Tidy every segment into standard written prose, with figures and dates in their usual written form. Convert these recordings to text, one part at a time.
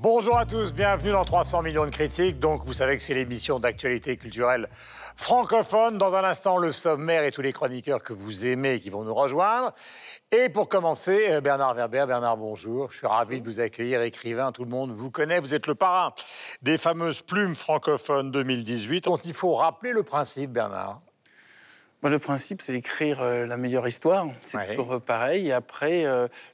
Bonjour à tous, bienvenue dans 300 millions de critiques. Donc, vous savez que c'est l'émission d'actualité culturelle francophone. Dans un instant, le sommaire et tous les chroniqueurs que vous aimez et qui vont nous rejoindre. Et pour commencer, Bernard Werber. Bernard, bonjour. Je suis ravi de vous accueillir, écrivain. Tout le monde vous connaît. Vous êtes le parrain des fameuses plumes francophones 2018. Donc, il faut rappeler le principe, Bernard. Le principe, c'est écrire la meilleure histoire. C'est toujours pareil. Et après,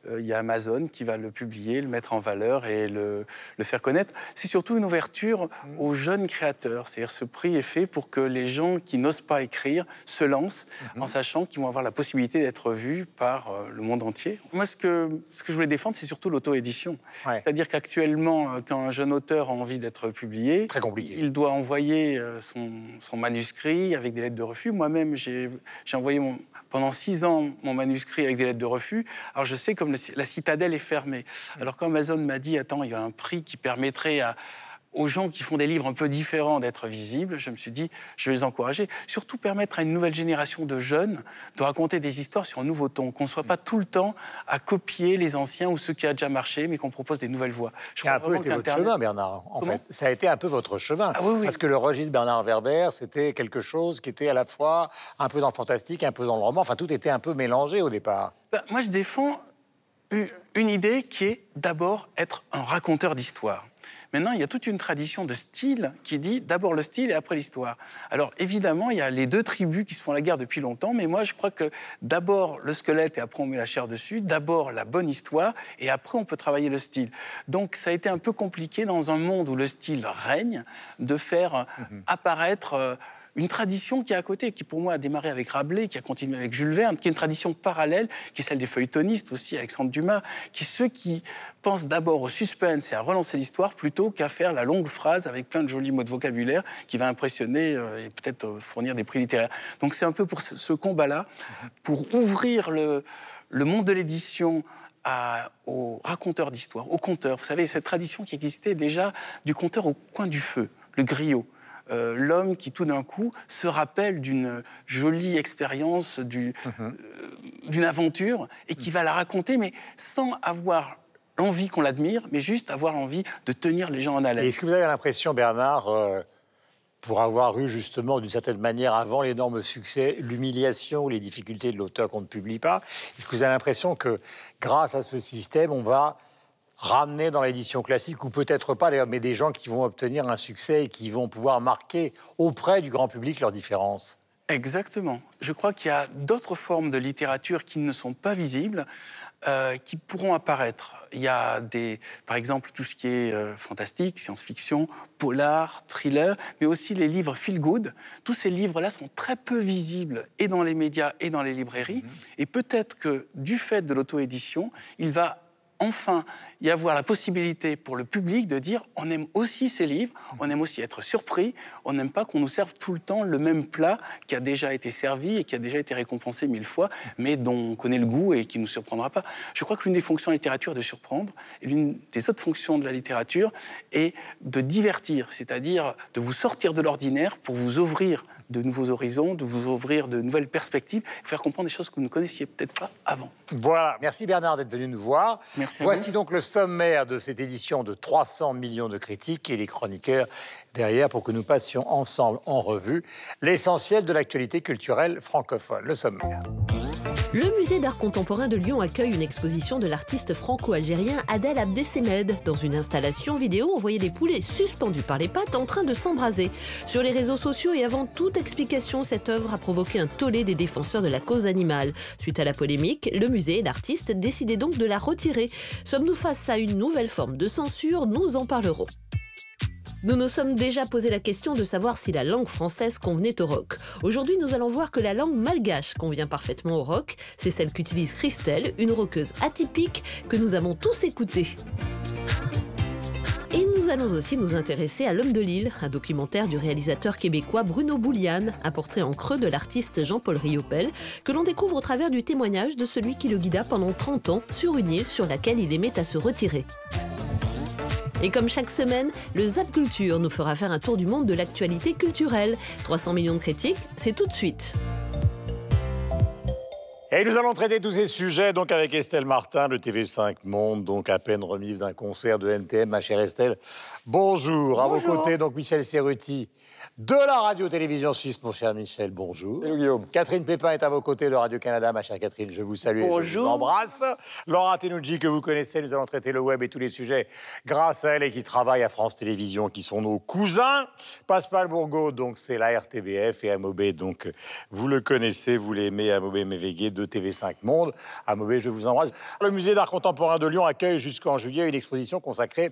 il y a Amazon qui va le publier, le mettre en valeur et le faire connaître. C'est surtout une ouverture aux jeunes créateurs. C'est-à-dire ce prix est fait pour que les gens qui n'osent pas écrire se lancent en sachant qu'ils vont avoir la possibilité d'être vus par le monde entier. Moi, ce que je voulais défendre, c'est surtout l'auto-édition. C'est-à-dire qu'actuellement, quand un jeune auteur a envie d'être publié, très compliqué. Il doit envoyer son manuscrit avec des lettres de refus. Moi-même, j'ai envoyé pendant 6 ans mon manuscrit avec des lettres de refus. Alors je sais comme la citadelle est fermée. Alors quand Amazon m'a dit, attends, il y a un prix qui permettrait aux gens qui font des livres un peu différents d'être visibles, je me suis dit, je vais les encourager. Surtout permettre à une nouvelle génération de jeunes de raconter des histoires sur un nouveau ton, qu'on ne soit pas tout le temps à copier les anciens ou ceux qui ont déjà marché, mais qu'on propose des nouvelles voies. Ça a un peu été votre chemin, Bernard, en fait. Ça a été un peu votre chemin. Oui. Parce que le registre Bernard Werber, c'était quelque chose qui était à la fois un peu dans le fantastique, un peu dans le roman. Enfin, tout était un peu mélangé au départ. Moi, je défends une idée qui est d'abord être un raconteur d'histoire. Maintenant, il y a toute une tradition de style qui dit d'abord le style et après l'histoire. Alors, évidemment, il y a les deux tribus qui se font la guerre depuis longtemps, mais moi, je crois que d'abord le squelette et après on met la chair dessus, d'abord la bonne histoire et après on peut travailler le style. Donc, ça a été un peu compliqué dans un monde où le style règne de faire apparaître une tradition qui est à côté, qui pour moi a démarré avec Rabelais, qui a continué avec Jules Verne, qui est une tradition parallèle, qui est celle des feuilletonistes aussi, Alexandre Dumas, qui est ceux qui pensent d'abord au suspense et à relancer l'histoire plutôt qu'à faire la longue phrase avec plein de jolis mots de vocabulaire qui va impressionner et peut-être fournir des prix littéraires. Donc c'est un peu pour ce combat-là, pour ouvrir le monde de l'édition aux raconteurs d'histoire, aux conteurs. Vous savez, cette tradition qui existait déjà du conteur au coin du feu, le griot. L'homme qui, tout d'un coup, se rappelle d'une jolie expérience, d'une aventure, et qui va la raconter, mais sans avoir l'envie qu'on l'admire, mais juste avoir l'envie de tenir les gens en haleine. Est-ce que vous avez l'impression, Bernard, pour avoir eu justement, d'une certaine manière, avant l'énorme succès, l'humiliation ou les difficultés de l'auteur qu'on ne publie pas, est-ce que vous avez l'impression que, grâce à ce système, on va ramener dans l'édition classique, ou peut-être pas d'ailleurs, mais des gens qui vont obtenir un succès et qui vont pouvoir marquer auprès du grand public leur différence? Exactement. Je crois qu'il y a d'autres formes de littérature qui ne sont pas visibles, qui pourront apparaître. Il y a par exemple, tout ce qui est fantastique, science-fiction, polar, thriller, mais aussi les livres feel-good. Tous ces livres-là sont très peu visibles et dans les médias et dans les librairies. Et peut-être que, du fait de l'auto-édition, il va enfin y avoir la possibilité pour le public de dire on aime aussi ces livres, on aime aussi être surpris, on n'aime pas qu'on nous serve tout le temps le même plat qui a déjà été servi et qui a déjà été récompensé 1000 fois, mais dont on connaît le goût et qui ne nous surprendra pas. Je crois que l'une des fonctions de la littérature est de surprendre, et l'une des autres fonctions de la littérature est de divertir, c'est-à-dire de vous sortir de l'ordinaire pour vous ouvrir de nouveaux horizons, de vous ouvrir de nouvelles perspectives, faire comprendre des choses que vous ne connaissiez peut-être pas avant. Voilà, merci Bernard d'être venu nous voir. Merci à Voici vous. donc le sommaire de cette édition de 300 millions de critiques et les chroniqueurs derrière pour que nous passions ensemble en revue l'essentiel de l'actualité culturelle francophone. Le sommaire. Le musée d'art contemporain de Lyon accueille une exposition de l'artiste franco-algérien Adel Abdessemed. Dans une installation vidéo, on voyait des poulets suspendus par les pattes en train de s'embraser. Sur les réseaux sociaux et avant toute explication, cette œuvre a provoqué un tollé des défenseurs de la cause animale. Suite à la polémique, le musée et l'artiste décidaient donc de la retirer. Sommes-nous face à une nouvelle forme de censure? Nous en parlerons. Nous nous sommes déjà posé la question de savoir si la langue française convenait au rock. Aujourd'hui, nous allons voir que la langue malgache convient parfaitement au rock. C'est celle qu'utilise Christelle, une rockeuse atypique que nous avons tous écoutée. Et nous allons aussi nous intéresser à L'Homme de Lille, un documentaire du réalisateur québécois Bruno Bouliane, un portrait en creux de l'artiste Jean-Paul Riopel, que l'on découvre au travers du témoignage de celui qui le guida pendant 30 ans sur une île sur laquelle il aimait à se retirer. Et comme chaque semaine, le Zap Culture nous fera faire un tour du monde de l'actualité culturelle. 300 millions de critiques, c'est tout de suite. Et nous allons traiter tous ces sujets donc avec Estelle Martin de TV5 Monde, donc à peine remise d'un concert de NTM. Ma chère Estelle, bonjour. À vos côtés, donc Michel Serruti de la radio-télévision suisse, mon cher Michel, bonjour. Hello Guillaume. Catherine Pépin est à vos côtés de Radio-Canada, ma chère Catherine, je vous salue Bonjour. et je vous embrasse. Laura Tenouji, que vous connaissez, nous allons traiter le web et tous les sujets grâce à elle et qui travaille à France Télévisions, qui sont nos cousins. Pascal Bourgault, donc c'est la RTBF, et Amobé, donc vous le connaissez, vous l'aimez, Amobé Mévégué de TV5 Monde. Amobé, je vous embrasse. Le musée d'art contemporain de Lyon accueille jusqu'en juillet une exposition consacrée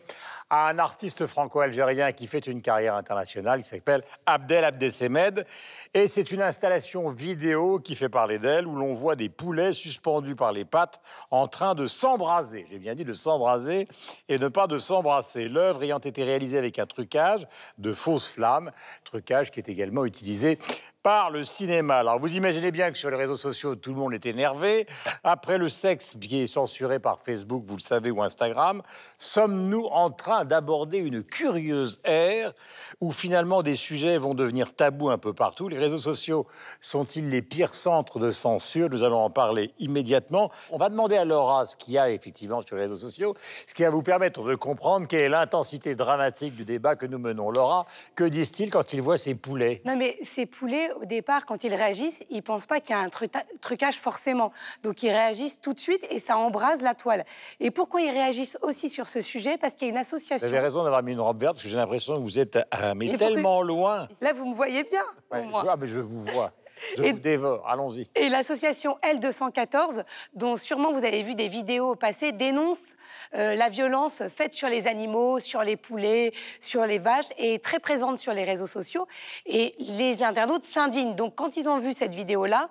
à un artiste franco-algérien qui fait une carrière internationale, qui s'appelle Abdel Abdessemed. Et c'est une installation vidéo qui fait parler d'elle, où l'on voit des poulets suspendus par les pattes en train de s'embraser. J'ai bien dit de s'embraser et ne pas de s'embrasser. L'œuvre ayant été réalisée avec un trucage de fausses flammes, trucage qui est également utilisé par le cinéma. Alors, vous imaginez bien que sur les réseaux sociaux, tout le monde est énervé. Après le sexe qui est censuré par Facebook, vous le savez, ou Instagram, sommes-nous en train d'aborder une curieuse ère où finalement des sujets vont devenir tabous un peu partout? Les réseaux sociaux sont-ils les pires centres de censure? Nous allons en parler immédiatement. On va demander à Laura ce qu'il y a effectivement sur les réseaux sociaux, ce qui va vous permettre de comprendre quelle est l'intensité dramatique du débat que nous menons. Laura, que disent-ils quand ils voient ces poulets? Non, mais ces poulets, au départ, quand ils réagissent, ils ne pensent pas qu'il y a un trucage forcément. Donc, ils réagissent tout de suite et ça embrase la toile. Et pourquoi ils réagissent aussi sur ce sujet? Parce qu'il y a une association... Vous avez raison d'avoir mis une robe verte, parce que j'ai l'impression que vous êtes mais tellement loin. Là, vous me voyez bien. Ouais, mais je vous vois. Je vous dévore. Allons-y. Et l'association L214, dont sûrement vous avez vu des vidéos passer, dénonce la violence faite sur les animaux, sur les poulets, sur les vaches, et est très présente sur les réseaux sociaux. Et les internautes s'indignent. Donc, quand ils ont vu cette vidéo-là,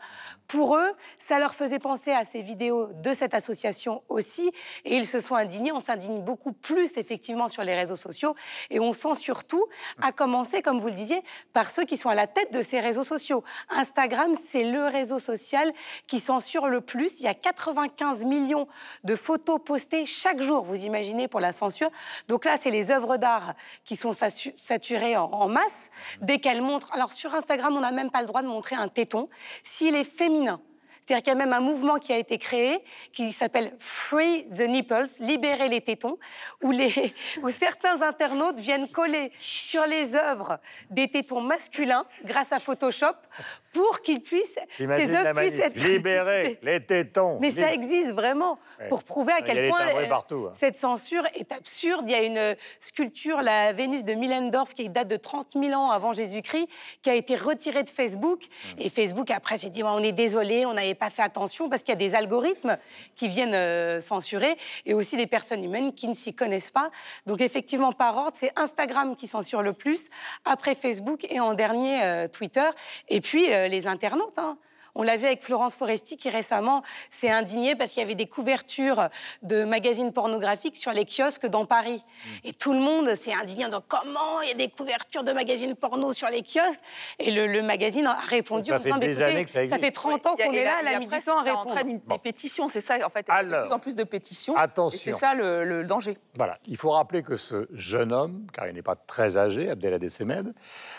pour eux, ça leur faisait penser à ces vidéos de cette association aussi. Et ils se sont indignés. On s'indigne beaucoup plus, effectivement, sur les réseaux sociaux. Et on sent surtout, à commencer, comme vous le disiez, par ceux qui sont à la tête de ces réseaux sociaux. Instagram, c'est le réseau social qui censure le plus. Il y a 95 millions de photos postées chaque jour, vous imaginez, pour la censure. Donc là, c'est les œuvres d'art qui sont saturées en masse. Dès qu'elles montrent... Alors, sur Instagram, on n'a même pas le droit de montrer un téton s'il est féminin. C'est-à-dire qu'il y a même un mouvement qui a été créé qui s'appelle Free the Nipples, libérer les tétons, où certains internautes viennent coller sur les œuvres des tétons masculins grâce à Photoshop pour qu'ils puissent, ces œuvres puissent être libérer les tétons. Mais ça existe vraiment, pour prouver à quel point partout, hein. Cette censure est absurde. Il y a une sculpture, la Vénus de Millendorf, qui date de 30 000 ans avant Jésus-Christ, qui a été retirée de Facebook. Et Facebook, après, s'est dit, on est désolé, on n'avait pas fait attention, parce qu'il y a des algorithmes qui viennent censurer, et aussi des personnes humaines qui ne s'y connaissent pas. Donc, effectivement, par ordre, c'est Instagram qui censure le plus, après Facebook, et en dernier, Twitter. Et puis, les internautes, hein. On l'a vu avec Florence Foresti qui récemment s'est indignée parce qu'il y avait des couvertures de magazines pornographiques sur les kiosques dans Paris. Et tout le monde s'est indigné en disant comment il y a des couvertures de magazines porno sur les kiosques. Et le magazine a répondu ça fait des années que ça existe. Ça fait 30 ans qu'on est là, elle a mis du temps à répondre. Ça entraîne des pétitions, c'est ça en fait. Il y a de plus en plus de pétitions. Attention. Et c'est ça le danger. Voilà, il faut rappeler que ce jeune homme, car il n'est pas très âgé, Abdel Abdessemed,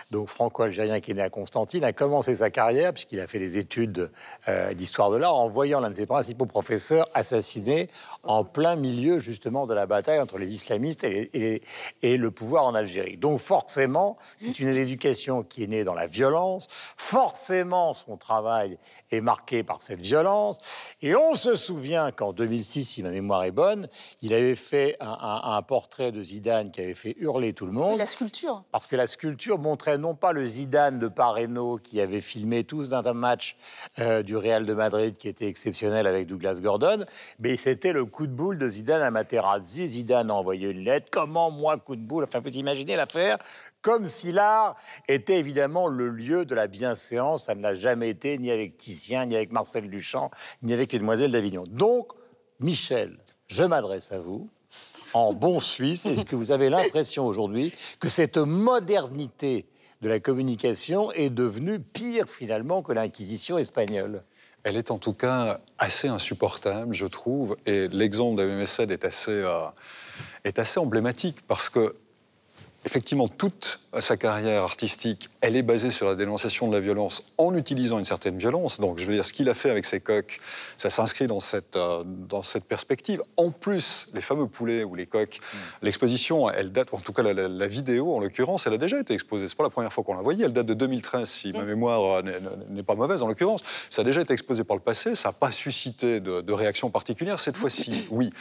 donc franco-algérien qui est né à Constantine, a commencé sa carrière, puisqu'il a fait des études d'histoire de l'art, en voyant l'un de ses principaux professeurs assassiné en plein milieu, justement, de la bataille entre les islamistes et le pouvoir en Algérie. Donc, forcément, c'est une éducation qui est née dans la violence. Forcément, son travail est marqué par cette violence. Et on se souvient qu'en 2006, si ma mémoire est bonne, il avait fait un portrait de Zidane qui avait fait hurler tout le monde. Et la sculpture. Parce que la sculpture montrait non pas le Zidane de Parreno qui avait filmé tous dans un match du Real de Madrid qui était exceptionnel avec Douglas Gordon, mais c'était le coup de boule de Zidane à Materazzi. Zidane a envoyé une lettre. Comment, moi, coup de boule? Enfin, vous imaginez l'affaire? Comme si l'art était évidemment le lieu de la bienséance. Ça ne l'a jamais été, ni avec Titien, ni avec Marcel Duchamp, ni avec les Demoiselles d'Avignon. Donc, Michel, je m'adresse à vous. En bon Suisse, est-ce que vous avez l'impression aujourd'hui que cette modernité de la communication est devenue pire finalement que l'Inquisition espagnole? Elle est en tout cas assez insupportable, je trouve, et l'exemple d'Abdessemed est assez emblématique parce que effectivement, toute sa carrière artistique, elle est basée sur la dénonciation de la violence en utilisant une certaine violence. Donc, je veux dire, ce qu'il a fait avec ses coqs, ça s'inscrit dans cette perspective. En plus, les fameux poulets ou les coqs, l'exposition, elle date, en tout cas la vidéo, en l'occurrence, elle a déjà été exposée. C'est pas la première fois qu'on la voyait. Elle date de 2013, si ma mémoire n'est pas mauvaise. En l'occurrence, ça a déjà été exposé par le passé. Ça n'a pas suscité de réaction particulière. Cette fois-ci, oui.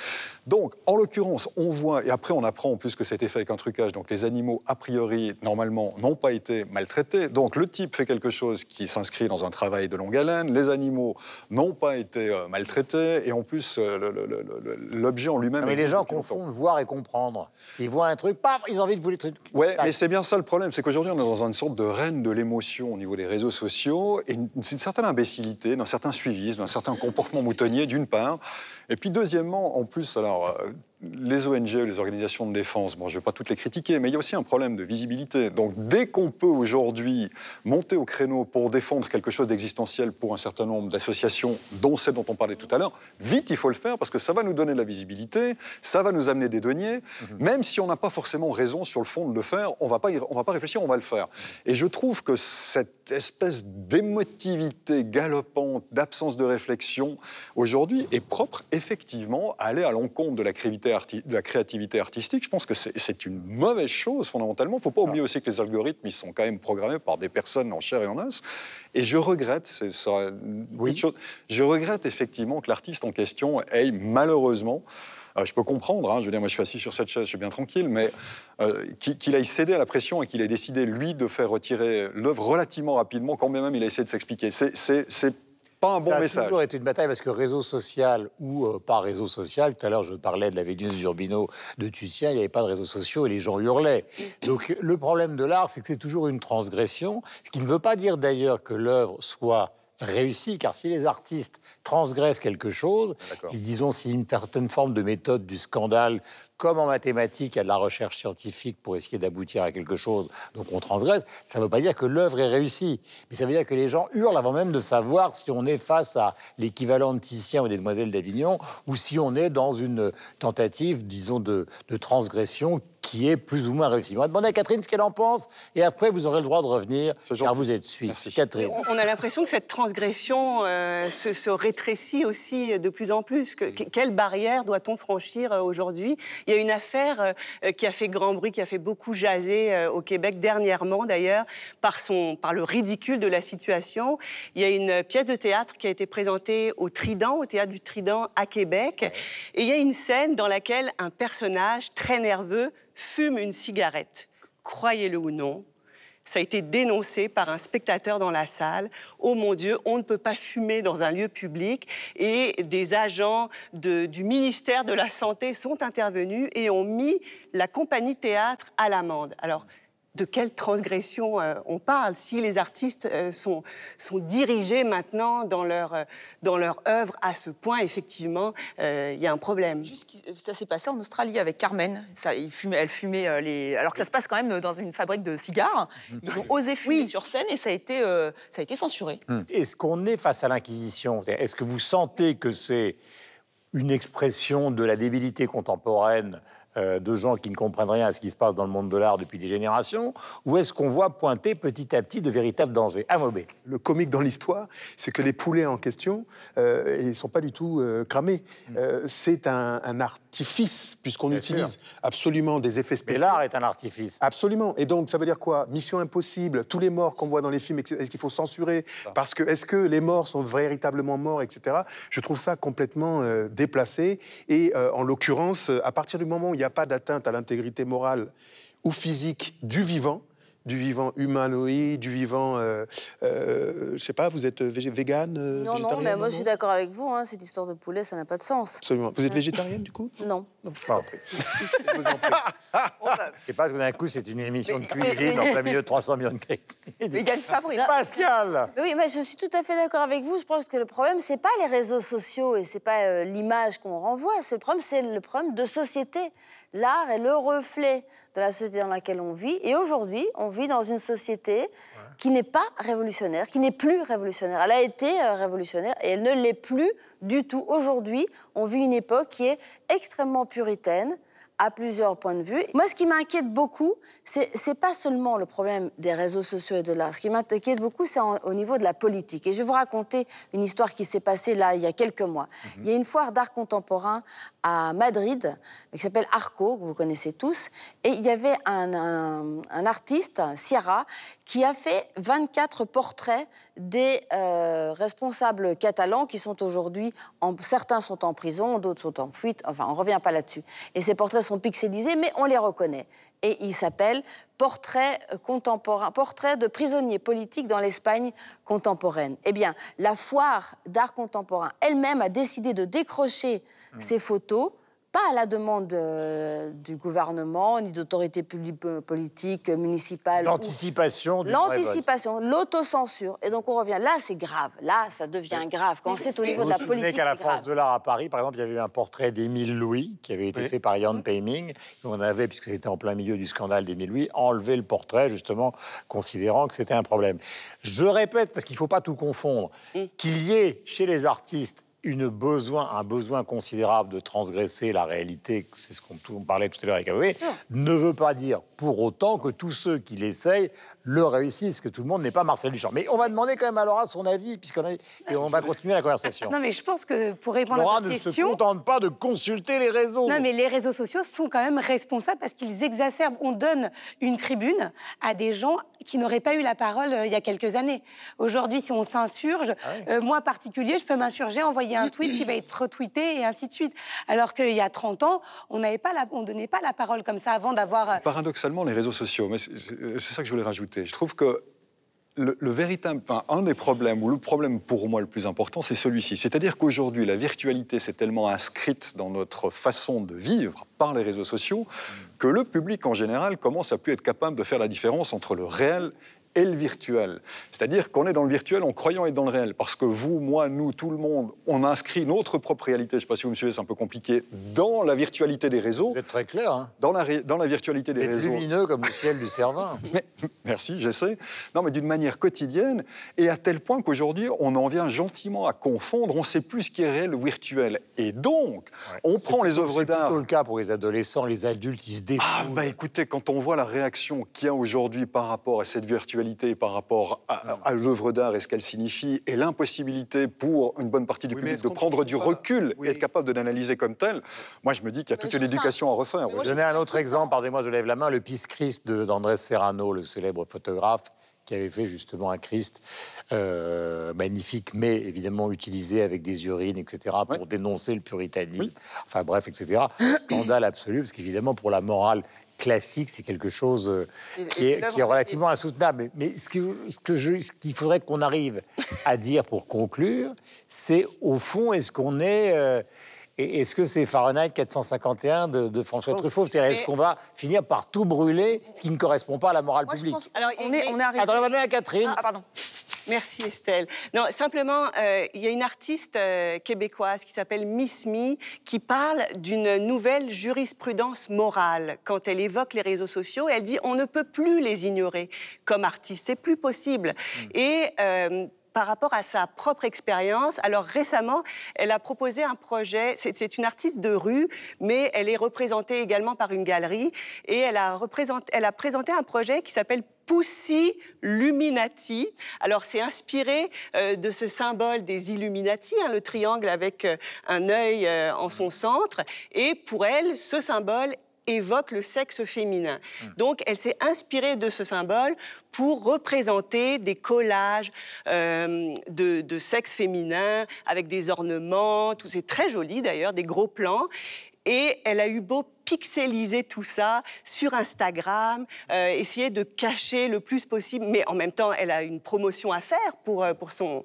Donc, en l'occurrence, on voit, et après on apprend en plus que ça a été fait avec un trucage, donc les animaux, a priori, normalement, n'ont pas été maltraités. Donc le type fait quelque chose qui s'inscrit dans un travail de longue haleine, les animaux n'ont pas été maltraités, et en plus, l'objet en lui-même... Mais les gens confondent voir et comprendre. Ils voient un truc, paf, ils ont envie de vous les trucs. Ouais, mais c'est bien ça le problème, c'est qu'aujourd'hui on est dans une sorte de règne de l'émotion au niveau des réseaux sociaux, et une certaine imbécilité, d'un certain suivisme, d'un certain comportement moutonnier, d'une part, et puis deuxièmement, en plus, alors... les ONG, les organisations de défense, bon, je ne vais pas toutes les critiquer, mais il y a aussi un problème de visibilité. Donc, dès qu'on peut aujourd'hui monter au créneau pour défendre quelque chose d'existentiel pour un certain nombre d'associations, dont celle dont on parlait tout à l'heure, vite, il faut le faire, parce que ça va nous donner de la visibilité, ça va nous amener des deniers, même si on n'a pas forcément raison sur le fond de le faire, on va pas réfléchir, on va le faire. Et je trouve que cette espèce d'émotivité galopante, d'absence de réflexion, aujourd'hui, est propre, effectivement, à aller à l'encontre de la créativité artistique. Je pense que c'est une mauvaise chose, fondamentalement. Il ne faut pas oublier aussi que les algorithmes, ils sont quand même programmés par des personnes en chair et en os. Et je regrette, je regrette effectivement que l'artiste en question ait malheureusement... je peux comprendre, hein, je veux dire, moi je suis assis sur cette chaise, je suis bien tranquille, mais qu'il aille céder à la pression et qu'il ait décidé, lui, de faire retirer l'œuvre relativement rapidement, quand même il a essayé de s'expliquer. C'est pas un bon message. Ça a toujours été une bataille parce que réseau social ou pas réseau social, tout à l'heure je parlais de la Vénus d'Urbino de Titien, il n'y avait pas de réseaux sociaux et les gens hurlaient. Donc le problème de l'art, c'est que c'est toujours une transgression, ce qui ne veut pas dire d'ailleurs que l'œuvre soit réussie, car si les artistes transgressent quelque chose, disons si une certaine forme de méthode du scandale, comme en mathématiques, il y a de la recherche scientifique pour essayer d'aboutir à quelque chose, donc on transgresse, ça ne veut pas dire que l'œuvre est réussie, mais ça veut dire que les gens hurlent avant même de savoir si on est face à l'équivalent de Titien ou des Demoiselles d'Avignon, ou si on est dans une tentative, disons, de transgression qui est plus ou moins réussie. On va demander à Catherine ce qu'elle en pense, et après vous aurez le droit de revenir, car vous êtes suisse. Merci. Catherine. On a l'impression que cette transgression se rétrécit aussi de plus en plus. Quelle barrière doit-on franchir aujourd'hui ? Il y a une affaire qui a fait grand bruit, qui a fait beaucoup jaser au Québec, dernièrement d'ailleurs, par le ridicule de la situation. Il y a une pièce de théâtre qui a été présentée au Trident, au Théâtre du Trident à Québec, et il y a une scène dans laquelle un personnage très nerveux fume une cigarette. Croyez-le ou non, ça a été dénoncé par un spectateur dans la salle. Oh mon Dieu, on ne peut pas fumer dans un lieu public. Et des agents du ministère de la Santé sont intervenus et ont mis la compagnie théâtre à l'amende. Alors, de quelle transgression on parle si les artistes sont dirigés maintenant dans leur œuvre à ce point, effectivement, il y a un problème. Ça s'est passé en Australie avec Carmen. Elle fumait alors que ça se passe quand même dans une fabrique de cigares. Ils ont osé fumer sur scène et ça a été censuré. Est-ce qu'on est face à l'Inquisition ? Est-ce que vous sentez que c'est une expression de la débilité contemporaine de gens qui ne comprennent rien à ce qui se passe dans le monde de l'art depuis des générations, ou est-ce qu'on voit pointer petit à petit de véritables dangers ? Amobé. Le comique dans l'histoire, c'est que les poulets en question, ils ne sont pas du tout cramés. C'est un artifice, puisqu'on utilise absolument des effets spéciaux. Mais l'art est un artifice. Absolument. Et donc, ça veut dire quoi ? Mission impossible, tous les morts qu'on voit dans les films, est-ce qu'il faut censurer ? Parce que, est-ce que les morts sont véritablement morts, etc. Je trouve ça complètement déplacé. Et en l'occurrence, à partir du moment où il n'y a pas d'atteinte à l'intégrité morale ou physique du vivant humanoïde, du vivant, je sais pas, vous êtes végane, Non, mais moi je suis d'accord avec vous, hein, cette histoire de poulet, ça n'a pas de sens. Absolument. Vous êtes végétarienne du coup ? Non. Non, je vous en prie. Je sais pas, tout d'un coup, c'est une émission de cuisine en plein milieu de 300 millions de critiques. Végane fabrique. Pascal ! Oui, mais je suis tout à fait d'accord avec vous. Je pense que le problème, c'est pas les réseaux sociaux et c'est pas l'image qu'on renvoie. C'est le problème de société. L'art est le reflet de la société dans laquelle on vit. Et aujourd'hui, on vit dans une société qui n'est pas révolutionnaire, qui n'est plus révolutionnaire. Elle a été révolutionnaire et elle ne l'est plus du tout. Aujourd'hui, on vit une époque qui est extrêmement puritaine, à plusieurs points de vue. Moi, ce qui m'inquiète beaucoup, c'est pas seulement le problème des réseaux sociaux et de l'art. Ce qui m'inquiète beaucoup, c'est au niveau de la politique. Et je vais vous raconter une histoire qui s'est passée là, il y a quelques mois. Il y a une foire d'art contemporain à Madrid, qui s'appelle Arco, que vous connaissez tous. Et il y avait un artiste, Sierra, qui a fait 24 portraits des responsables catalans qui sont aujourd'hui, certains sont en prison, d'autres sont en fuite, enfin on ne revient pas là-dessus. Et ces portraits sont pixelisés, mais on les reconnaît. Et il s'appelle Portrait contemporain, portrait de prisonniers politiques dans l'Espagne contemporaine. Eh bien, la foire d'art contemporain elle-même a décidé de décrocher ces photos, pas à la demande du gouvernement, ni d'autorités politiques, municipales. L'anticipation. L'anticipation, l'autocensure. Et donc on revient. Là, c'est grave. Là, ça devient grave. Quand c'est au niveau de la politique, c'est grave. Vous vous souvenez qu'à la Force de l'Art à Paris, par exemple, il y avait eu un portrait d'Émile Louis qui avait été fait par Jan Peiming. On avait, puisque c'était en plein milieu du scandale d'Émile Louis, enlevé le portrait, justement, considérant que c'était un problème. Je répète, parce qu'il ne faut pas tout confondre, qu'il y ait chez les artistes un besoin considérable de transgresser la réalité, c'est ce qu'on parlait tout à l'heure avec Aoué, ne veut pas dire pour autant que tous ceux qui l'essayent le réussissent, que tout le monde n'est pas Marcel Duchamp. Mais on va demander quand même à Laura son avis, et on va continuer la conversation. Non, mais je pense que pour répondre Laura à votre question... Laura ne se contente pas de consulter les réseaux. Non, mais les réseaux sociaux sont quand même responsables parce qu'ils exacerbent. On donne une tribune à des gens qui n'auraient pas eu la parole il y a quelques années. Aujourd'hui, si on s'insurge, moi, particulier, je peux m'insurger, envoyer un tweet qui va être retweeté et ainsi de suite. Alors qu'il y a 30 ans, on ne donnait pas la parole comme ça avant d'avoir... Paradoxalement, les réseaux sociaux, mais c'est ça que je voulais rajouter. Je trouve que un des problèmes, ou le problème pour moi le plus important, c'est celui-ci. C'est-à-dire qu'aujourd'hui, la virtualité s'est tellement inscrite dans notre façon de vivre par les réseaux sociaux que le public en général commence à plus être capable de faire la différence entre le réel et le virtuel. C'est-à-dire qu'on est dans le virtuel en croyant être dans le réel. Parce que vous, moi, nous, tout le monde, on inscrit notre propre réalité, je ne sais pas si vous me suivez, c'est un peu compliqué, dans la virtualité des réseaux. Vous êtes très clair, hein. Dans la virtualité des réseaux. Lumineux comme le ciel du Cervin. Merci, j'essaie. Non, mais d'une manière quotidienne, et à tel point qu'aujourd'hui, on en vient gentiment à confondre, on ne sait plus ce qui est réel ou virtuel. Et donc, on prend les œuvres d'art... C'est plutôt le cas pour les adolescents, les adultes, ils se défoutent. Ah, bah écoutez, quand on voit la réaction qu'il y a aujourd'hui par rapport à cette virtualité, par rapport à l'œuvre d'art et ce qu'elle signifie, et l'impossibilité pour une bonne partie du public de prendre du recul et être capable de l'analyser comme tel, moi je me dis qu'il y a toute une éducation à refaire. Je vais donner un autre exemple, pardonnez-moi, je lève la main, le Pisse Christ d'Andrés Serrano, le célèbre photographe, qui avait fait justement un Christ magnifique, mais évidemment utilisé avec des urines, etc., pour dénoncer le puritanisme, enfin bref, etc. Scandale absolu, parce qu'évidemment, pour la morale classique, c'est quelque chose qui est relativement insoutenable. Mais ce qu'il faudrait qu'on arrive à dire pour conclure, c'est au fond, est-ce que c'est Fahrenheit 451 de François Truffaut? C'est-à-dire, est-ce qu'on va finir par tout brûler, ce qui ne correspond pas à la morale publique? Alors, on est arrivé... Attends, on va donner à Catherine. Ah, pardon. Merci Estelle. Non, simplement, il y a une artiste québécoise qui s'appelle Miss Me qui parle d'une nouvelle jurisprudence morale quand elle évoque les réseaux sociaux. Elle dit on ne peut plus les ignorer comme artistes, c'est plus possible. Et par rapport à sa propre expérience, alors récemment, elle a proposé un projet, c'est une artiste de rue, mais elle est représentée également par une galerie, et elle a présenté un projet qui s'appelle Pussy Luminati. Alors, c'est inspiré de ce symbole des Illuminati, le triangle avec un œil en son centre. Et pour elle, ce symbole évoque le sexe féminin. Donc, elle s'est inspirée de ce symbole pour représenter des collages de sexe féminin avec des ornements, tout c'est très joli d'ailleurs, des gros plans. Et elle a eu beau pixeliser tout ça sur Instagram, essayer de cacher le plus possible, mais en même temps, elle a une promotion à faire pour son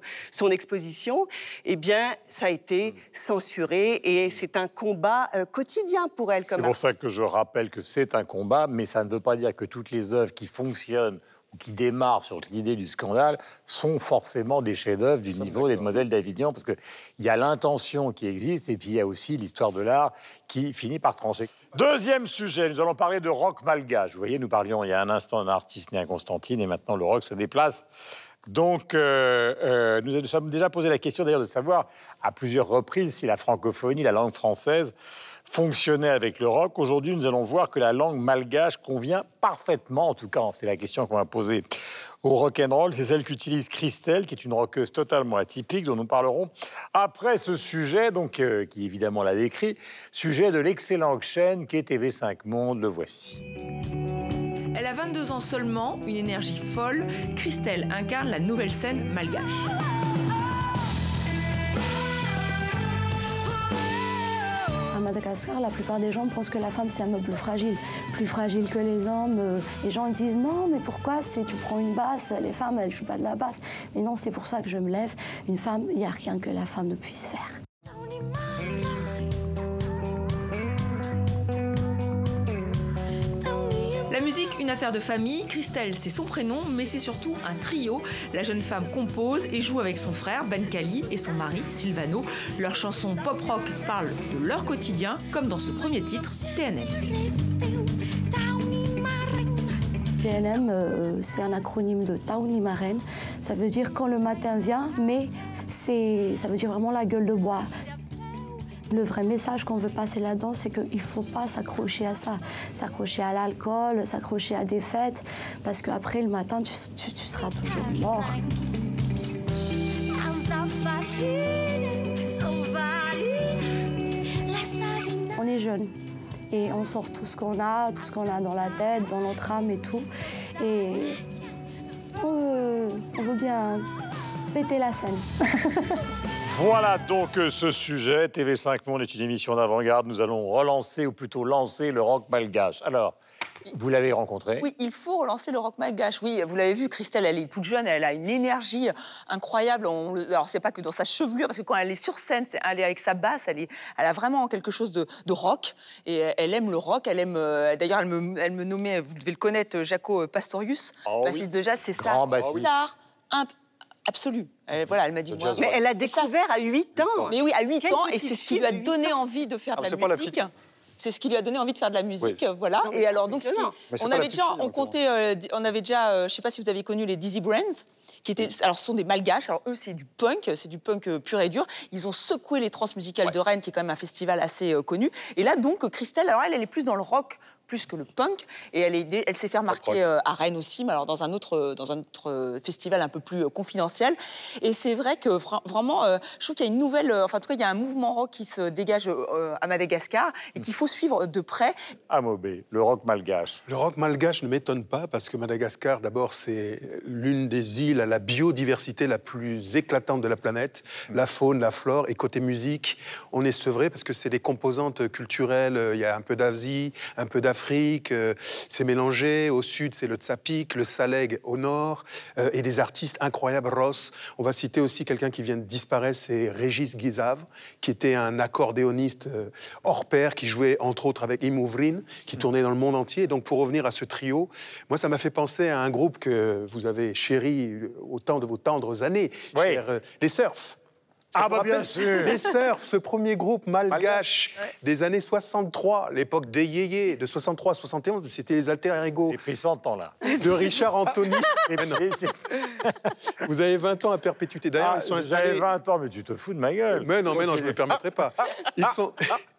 exposition. Eh bien, ça a été censuré et c'est un combat quotidien pour elle. C'est pour ça que je rappelle que c'est un combat, mais ça ne veut pas dire que toutes les œuvres qui fonctionnent ou qui démarrent sur l'idée du scandale sont forcément des chefs-d'œuvre du niveau des Demoiselles d'Avignon, parce qu'il y a l'intention qui existe et puis il y a aussi l'histoire de l'art qui finit par trancher. Deuxième sujet, nous allons parler de rock malgache. Vous voyez, nous parlions il y a un instant d'un artiste né à Constantine et maintenant le rock se déplace. Donc, nous nous sommes déjà posé la question d'ailleurs de savoir à plusieurs reprises si la francophonie, la langue française, fonctionnait avec le rock. Aujourd'hui, nous allons voir que la langue malgache convient parfaitement, en tout cas, c'est la question qu'on va poser au rock'n'roll. C'est celle qu'utilise Christelle, qui est une rockeuse totalement atypique, dont nous parlerons après ce sujet, donc, qui évidemment l'a décrit, sujet de l'excellente chaîne qui est TV5 Monde. Le voici. Elle a 22 ans seulement, une énergie folle. Christelle incarne la nouvelle scène malgache. À Madagascar, la plupart des gens pensent que la femme, c'est un meuble fragile, plus fragile que les hommes. Les gens disent non, mais pourquoi tu prends une basse, les femmes, elles ne jouent pas de la basse. Mais non, c'est pour ça que je me lève. Une femme, il n'y a rien que la femme ne puisse faire. La musique, une affaire de famille. Christelle, c'est son prénom, mais c'est surtout un trio. La jeune femme compose et joue avec son frère Ben Kali et son mari Silvano. Leurs chansons pop-rock parlent de leur quotidien, comme dans ce premier titre, TNM. TNM, c'est un acronyme de Tauni Maren. Ça veut dire quand le matin vient, mais ça veut dire vraiment la gueule de bois. Le vrai message qu'on veut passer là-dedans, c'est qu'il ne faut pas s'accrocher à ça. S'accrocher à l'alcool, s'accrocher à des fêtes, parce qu'après, le matin, tu seras toujours mort. On est jeunes et on sort tout ce qu'on a dans la tête, dans notre âme et tout. Et on veut bien péter la scène. Voilà donc ce sujet. TV5 Monde est une émission d'avant-garde. Nous allons relancer, ou plutôt lancer, le rock malgache. Alors, vous l'avez rencontré? Oui, il faut relancer le rock malgache. Oui, vous l'avez vu, Christelle, elle est toute jeune, elle a une énergie incroyable. Alors, c'est pas que dans sa chevelure, parce que quand elle est sur scène, elle est avec sa basse, elle a vraiment quelque chose de rock. Et elle aime le rock, elle aime... D'ailleurs, elle me nommait, vous devez le connaître, Jaco Pastorius, bassiste de jazz, c'est ça. Grand bassiste. Absolu. Elle m'a dit... Moi, mais elle a découvert à 8 ans. Mais oui, à 8 ans, et c'est ce qui lui a donné envie de faire de la musique. C'est ce qui lui a donné envie de faire de la musique, voilà. Non, et alors, donc, on avait déjà, je sais pas si vous avez connu les Dizzy Brands, qui étaient, alors, ce sont des malgaches. Alors, eux, c'est du punk pur et dur. Ils ont secoué les transmusicales de Rennes, qui est quand même un festival assez connu. Et là, donc, Christelle, alors, elle est plus dans le rock, plus que le punk, et elle s'est fait remarquer à Rennes aussi, mais alors dans un autre festival un peu plus confidentiel. Et c'est vrai que vraiment, je trouve qu'il y a une nouvelle, en tout cas, il y a un mouvement rock qui se dégage à Madagascar et qu'il faut suivre de près. Amobé, le rock malgache. Le rock malgache ne m'étonne pas parce que Madagascar, d'abord, c'est l'une des îles à la biodiversité la plus éclatante de la planète. La faune, la flore, et côté musique, on est sevré parce que c'est des composantes culturelles. Il y a un peu d'Asie, un peu d'Afrique. C'est mélangé. Au sud, c'est le tsapik, le saleg au nord, et des artistes incroyables, Ross. On va citer aussi quelqu'un qui vient de disparaître, c'est Régis Guizav, qui était un accordéoniste hors pair, qui jouait entre autres avec Imouvrin, qui tournait dans le monde entier. Et donc, pour revenir à ce trio, moi, ça m'a fait penser à un groupe que vous avez chéri au temps de vos tendres années, les Surfs. Bien sûr. Les Surfs, ce premier groupe malgache des années 63, l'époque des yéyés, de 63 à 71, c'était les Alter Ego. J'ai pris 100 ans, là. De Richard Anthony. Vous avez 20 ans à perpétuité. D'ailleurs, ils sont installés... J'avais 20 ans, mais tu te fous de ma gueule. Mais non, je ne me permettrai pas.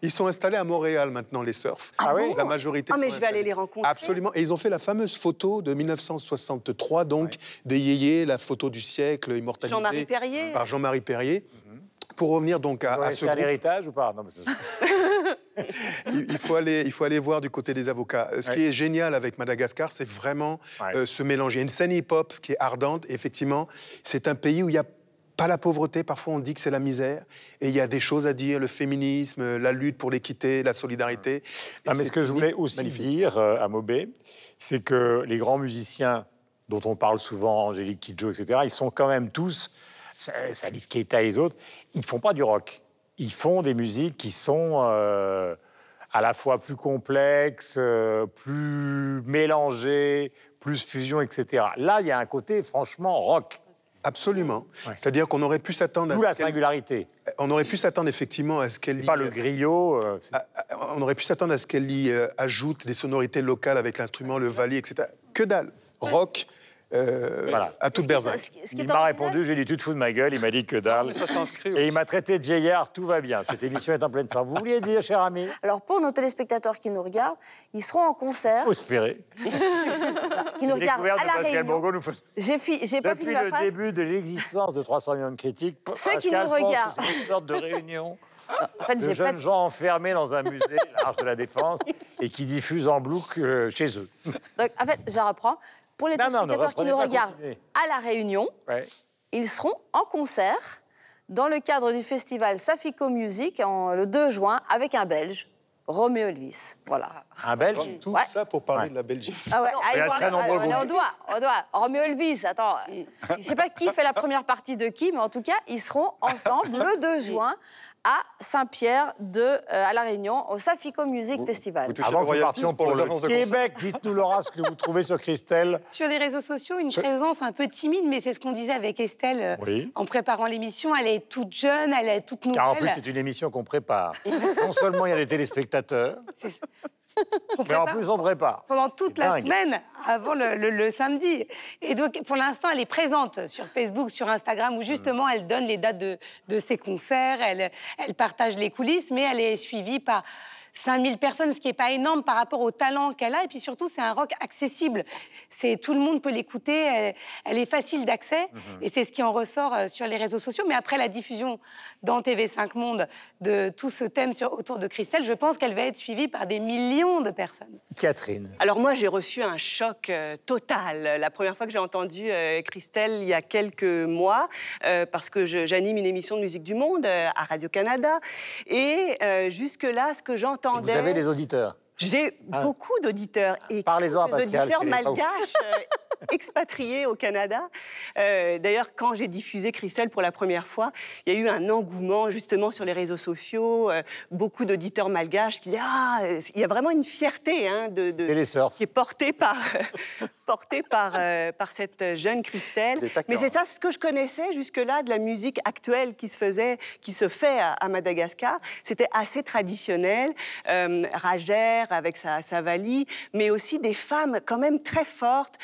Ils sont installés à Montréal, maintenant, les Surfs. Ah oui? La majorité mais je vais aller les rencontrer. Absolument. Et ils ont fait la fameuse photo de 1963, donc, des yéyés, la photo du siècle, immortalisée par Jean-Marie Perrier. Pour revenir donc à ce groupe... un héritage ou pas? Non, mais il faut aller voir du côté des avocats. Ce qui est génial avec Madagascar, c'est vraiment ce mélange. Il y a une scène hip-hop qui est ardente. Et effectivement, c'est un pays où il n'y a pas la pauvreté. Parfois, on dit que c'est la misère. Et il y a des choses à dire, le féminisme, la lutte pour l'équité, la solidarité. Mais ce que je voulais aussi dire, Amobé, c'est que les grands musiciens dont on parle souvent, Angélique Kidjo, etc., ils sont quand même tous... Salif Keita et les autres, ils ne font pas du rock. Ils font des musiques qui sont à la fois plus complexes, plus mélangées, plus fusion, etc. Là, il y a un côté franchement rock. Absolument. C'est-à-dire qu'on aurait pu s'attendre... D'où la singularité. On aurait pu s'attendre effectivement à ce qu'elle... Pas le griot... On aurait pu s'attendre à ce qu'elle y ajoute des sonorités locales avec l'instrument, le vali, etc. Que dalle. Rock... à toute berzingue. Il m'a répondu, j'ai dit, tu te fous de ma gueule. Il m'a dit que dalle. Mais ça s'inscrit Et il m'a traité de vieillard, tout va bien. Cette émission est en pleine forme. Vous vouliez dire, cher ami? Alors, pour nos téléspectateurs qui nous regardent, ils seront en concert. Faut espérer. Qui nous regardent à La Réunion. J'ai pas fini ma Depuis le phrase. début de l'existence de 300 millions de critiques, Ceux qui Pascal nous pense regardent. que c'est une sorte de réunion En fait, de j'ai jeunes pas... gens enfermés dans un musée, l'Arche de la Défense, et qui diffusent en boucle chez eux. Donc, en fait, je reprends. Pour les Non, ne téléspectateurs qui reprenez nous pas, regardent continuez. à La Réunion, Ouais. ils seront en concert dans le cadre du festival Safiko Music le 2 juin avec un Belge, Roméo Elvis. Voilà. Un Belge? Tout Ouais. ça pour parler de la Belgique. Ah ouais, il y a allez très voir, nombreux on groupes. doit. Roméo Elvis, attends. Je sais pas qui fait la première partie de qui, mais en tout cas, ils seront ensemble le 2 juin à Saint-Pierre à La Réunion, au Safiko Music Festival. vous touchez Avant le que nous royalties partions pour les le agences de concert. Québec, dites-nous, Laura, ce que vous trouvez sur Christelle. Sur les réseaux sociaux, une présence un peu timide, mais c'est ce qu'on disait avec Estelle Oui. en préparant l'émission. Elle est toute jeune, elle est toute nouvelle. Car en plus, c'est une émission qu'on prépare. Non seulement il y a des téléspectateurs, Qu'on mais en prépare plus on prépare. pendant toute C'est la dingue. semaine avant le samedi. Et donc, pour l'instant, elle est présente sur Facebook, sur Instagram, où justement, elle donne les dates de ses concerts, elle partage les coulisses, mais elle est suivie par 5000 personnes, ce qui n'est pas énorme par rapport au talent qu'elle a. Et puis surtout, c'est un rock accessible. Tout le monde peut l'écouter, elle est facile d'accès. Et c'est ce qui en ressort sur les réseaux sociaux. Mais après la diffusion dans TV5 Monde de tout ce thème autour de Christelle, je pense qu'elle va être suivie par des millions de personnes. Catherine. Alors moi, j'ai reçu un choc total. La première fois que j'ai entendu Christelle, il y a quelques mois, parce que j'anime une émission de musique du monde à Radio-Canada. Et jusque-là, ce que j'entendais... Vous avez des auditeurs? J'ai beaucoup d'auditeurs. Et Parlez-en à des Pascal, auditeurs parce qu'elle est pas malgaches expatriés au Canada. D'ailleurs, quand j'ai diffusé Christelle pour la première fois, il y a eu un engouement justement sur les réseaux sociaux. Beaucoup d'auditeurs malgaches qui disaient « Ah, il y a vraiment une fierté Télésurf. qui est portée par cette jeune Christelle. Mais c'est ça, ce que je connaissais jusque-là de la musique actuelle qui se fait à Madagascar. C'était assez traditionnel. Rajer avec sa Vali, mais aussi des femmes quand même très fortes.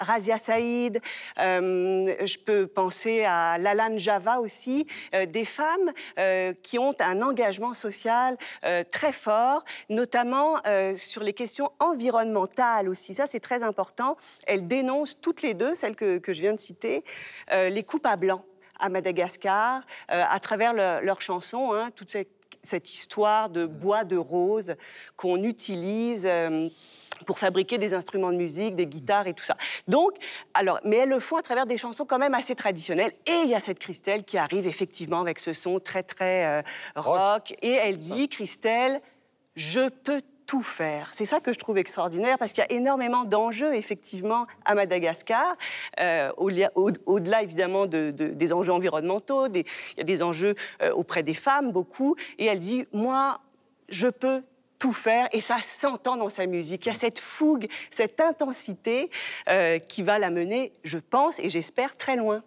Razia Saïd, je peux penser à Lalan Java aussi, des femmes qui ont un engagement social très fort, notamment sur les questions environnementales aussi. Ça, c'est très important. Elles dénoncent toutes les deux, celles que je viens de citer, les coupes à blanc à Madagascar, à travers leurs chansons, toute cette histoire de bois de rose qu'on utilise pour fabriquer des instruments de musique, des guitares et tout ça. Donc, mais elles le font à travers des chansons quand même assez traditionnelles. Et il y a cette Christelle qui arrive effectivement avec ce son très, très rock. Et elle dit, Christelle, je peux tout faire. C'est ça que je trouve extraordinaire, parce qu'il y a énormément d'enjeux, effectivement, à Madagascar, au-delà, évidemment, des enjeux environnementaux, il y a des enjeux auprès des femmes, beaucoup, et elle dit, moi, je peux tout faire, et ça s'entend dans sa musique. Il y a cette fougue, cette intensité qui va la mener, je pense, et j'espère, très loin.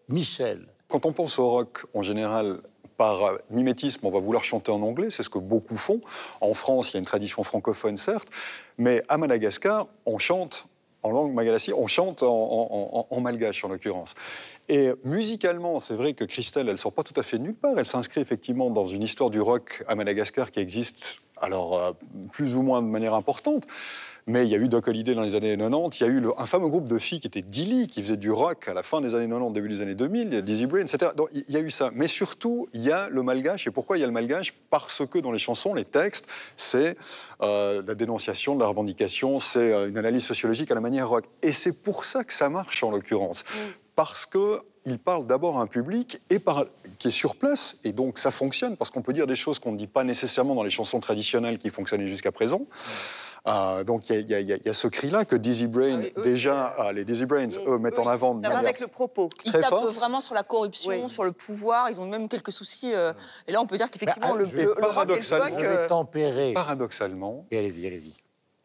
Michel. Quand on pense au rock, en général, par mimétisme, on va vouloir chanter en anglais, c'est ce que beaucoup font. En France, il y a une tradition francophone, certes, mais à Madagascar, on chante en langue malagasy, on chante en malgache, en l'occurrence. Et musicalement, c'est vrai que Christelle, elle ne sort pas tout à fait de nulle part. Elle s'inscrit effectivement dans une histoire du rock à Madagascar qui existe, alors plus ou moins de manière importante. Mais il y a eu Doc Holliday dans les années 90, il y a eu un fameux groupe de filles qui était Dilly, qui faisait du rock à la fin des années 90, début des années 2000, il y a Dizzy Brain, etc. Donc il y a eu ça. Mais surtout, il y a le malgache. Et pourquoi il y a le malgache? Parce que dans les chansons, les textes, c'est la dénonciation de la revendication, c'est une analyse sociologique à la manière rock. Et c'est pour ça que ça marche, en l'occurrence. Parce qu'il parle d'abord à un public qui est sur place, et donc ça fonctionne, parce qu'on peut dire des choses qu'on ne dit pas nécessairement dans les chansons traditionnelles qui fonctionnaient jusqu'à présent. Donc il y a ce cri-là que Dizzy Brain, les Dizzy Brains, eux, mettent en avant de Ça va manière avec le propos. Ils tapent vraiment sur la corruption, sur le pouvoir, ils ont même quelques soucis. Et là, on peut dire qu'effectivement, le rock et le punk... tempérer. Paradoxalement, Et allez-y.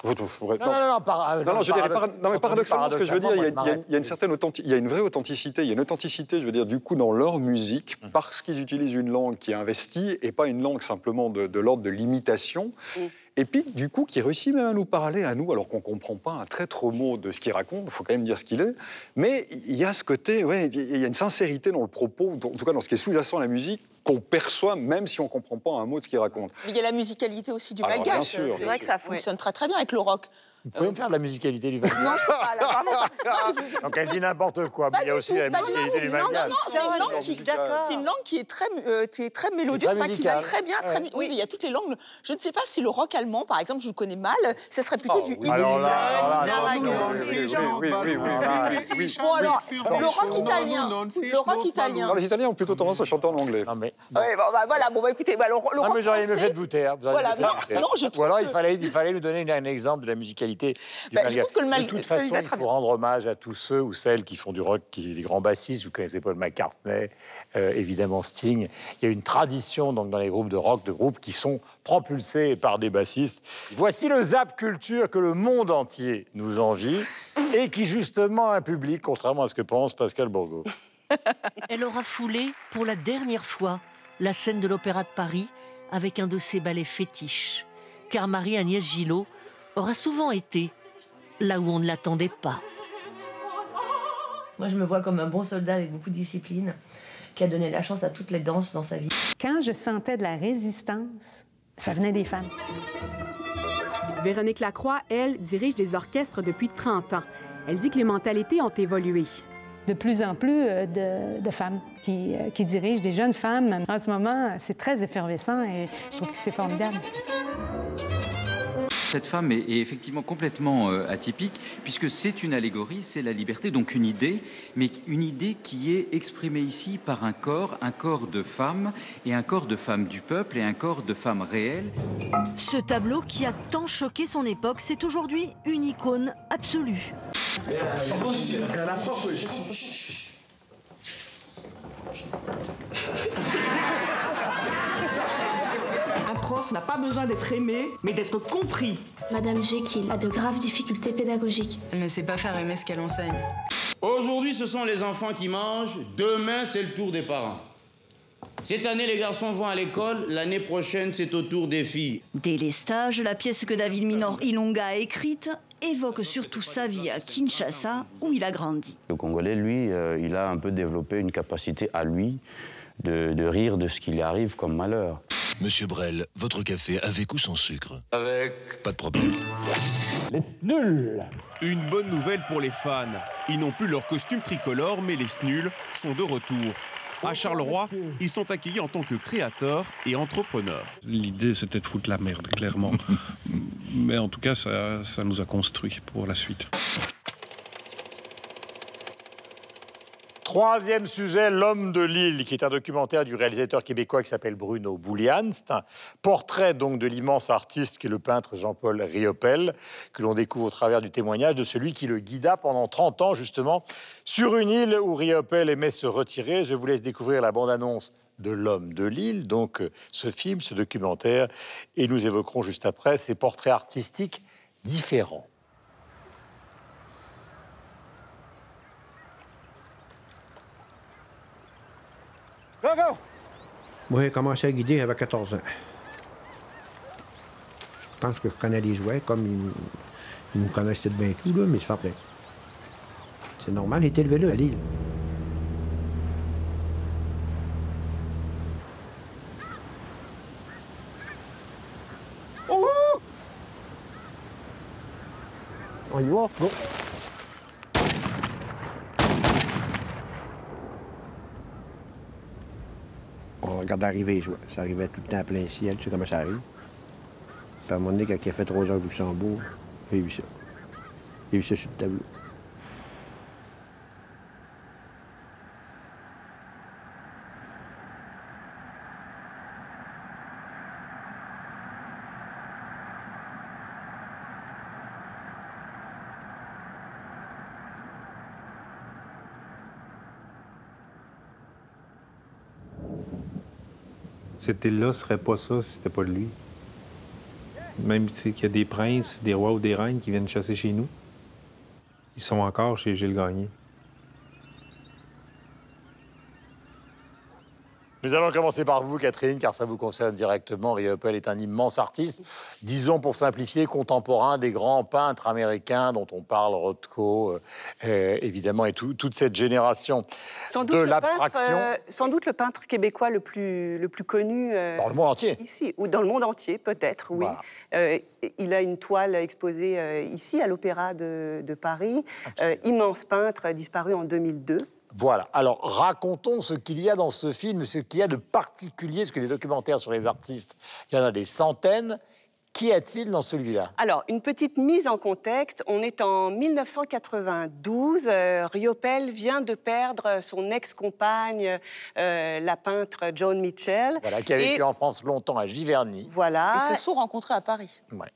mais paradoxalement, ce que je veux dire, il y a une certaine authenticité, il y a une vraie authenticité, il y a une authenticité, je veux dire, du coup, dans leur musique, parce qu'ils utilisent une langue qui est investie et pas une langue simplement de l'ordre de l'imitation. Et puis, du coup, qui réussit même à nous parler, à nous, alors qu'on ne comprend pas un traître mot de ce qu'il raconte, il faut quand même dire ce qu'il est. Mais il y a ce côté, ouais, il y a une sincérité dans le propos, en tout cas dans ce qui est sous-jacent à la musique, qu'on perçoit même si on ne comprend pas un mot de ce qu'il raconte. Mais il y a la musicalité aussi du Alors, malgache. bien sûr. C'est vrai que ça fonctionne très très bien avec le rock. Vous pouvez me faire de la musicalité du malgache? Non, je peux pas, là, vraiment pas. Donc elle dit n'importe quoi, mais il y a aussi la musicalité du malgache. Non, c'est une langue qui est très mélodieuse, qui va très bien. Oui, mais il y a toutes les langues. Je ne sais pas si le rock allemand, par exemple, je le connais mal, ça serait plutôt du... Alors là, bon, alors, le rock italien. Non, les Italiens ont plutôt tendance à chanter en anglais. Non, mais... Voilà, bon, bah écoutez, le rock non, mais j'aurais mieux fait de vous taire. Voilà, non, je trouve ou alors, il fallait nous donner un exemple de la musicalité du malgache. Je trouve que de toute façon, il faut rendre hommage à tous ceux ou celles qui font du rock, les grands bassistes. Vous connaissez Paul McCartney, évidemment Sting. Il y a une tradition donc, dans les groupes de rock, de groupes qui sont propulsés par des bassistes. Voici le Zap Culture que le monde entier nous envie et qui justement a un public, contrairement à ce que pense Pascal Bourgault. Elle aura foulé pour la dernière fois la scène de l'Opéra de Paris avec un de ses ballets fétiches. Car Marie-Agnès Gillot aura souvent été là où on ne l'attendait pas. Moi, je me vois comme un bon soldat avec beaucoup de discipline, qui a donné la chance à toutes les danses dans sa vie. Quand je sentais de la résistance, ça venait des femmes. Véronique Lacroix, elle, dirige des orchestres depuis 30 ans. Elle dit que les mentalités ont évolué. De plus en plus de femmes qui dirigent, des jeunes femmes. En ce moment, c'est très effervescent et je trouve que c'est formidable. Cette femme est effectivement complètement atypique, puisque c'est une allégorie, c'est la liberté, donc une idée, mais une idée qui est exprimée ici par un corps de femme, et un corps de femme du peuple, et un corps de femme réelle. Ce tableau qui a tant choqué son époque, c'est aujourd'hui une icône absolue. Un prof n'a pas besoin d'être aimé, mais d'être compris. Madame Jekyll a de graves difficultés pédagogiques. Elle ne sait pas faire aimer ce qu'elle enseigne. Aujourd'hui, ce sont les enfants qui mangent. Demain, c'est le tour des parents. Cette année, les garçons vont à l'école. L'année prochaine, c'est au tour des filles. Délestage, la pièce que David Minor Ilonga a écrite, évoque surtout sa vie à Kinshasa, où il a grandi. Le Congolais, lui, il a un peu développé une capacité à lui de rire de ce qui lui arrive comme malheur. Monsieur Brel, votre café avec ou sans sucre? Avec. Pas de problème. Les Snuls. Une bonne nouvelle pour les fans. Ils n'ont plus leur costume tricolore, mais les Snuls sont de retour. À Charleroi, ils sont accueillis en tant que créateurs et entrepreneurs. L'idée, c'était de foutre la merde, clairement. Mais en tout cas, ça nous a construit pour la suite. Troisième sujet, L'homme de Lille, qui est un documentaire du réalisateur québécois qui s'appelle Bruno Boulian. C'est un portrait donc de l'immense artiste qui est le peintre Jean-Paul Riopel, que l'on découvre au travers du témoignage de celui qui le guida pendant 30 ans justement sur une île où Riopel aimait se retirer. Je vous laisse découvrir la bande-annonce de L'homme de Lille, donc ce film, ce documentaire, et nous évoquerons juste après ces portraits artistiques différents. Moi, j'ai commencé à guider j'avais 14 ans. Je pense que je connais les jouets, comme ils me connaissent tout bien tout, là, mais c'est certain. C'est normal, il est élevé là, à Lille. Oh! On y va, go! On regarde arriver, ça arrivait tout le temps à plein ciel, tu sais comment ça arrive. Puis à un moment donné, quand il a fait 3 heures au Luxembourg, j'ai vu ça. J'ai vu ça sur le tableau. Cette île-là serait pas ça si c'était pas de lui. Même qu'il y a des princes, des rois ou des reines qui viennent chasser chez nous, ils sont encore chez Gilles Gagné. Nous allons commencer par vous, Catherine, car ça vous concerne directement. Riopelle est un immense artiste, disons pour simplifier, contemporain des grands peintres américains dont on parle, Rothko, évidemment, et toute cette génération de l'abstraction. Sans doute le peintre québécois le plus connu. Dans le monde entier. Ici, ou dans le monde entier, peut-être, oui. Voilà. Il a une toile exposée ici, à l'Opéra de Paris. Immense peintre, disparu en 2002. Voilà. Alors, racontons ce qu'il y a dans ce film, ce qu'il y a de particulier, parce que des documentaires sur les artistes, il y en a des centaines. Qu'y a-t-il dans celui-là? Alors, une petite mise en contexte. On est en 1992. Riopelle vient de perdre son ex-compagne, la peintre Joan Mitchell. Voilà, qui a vécu en France longtemps à Giverny. Voilà. Ils se sont rencontrés à Paris. Ouais.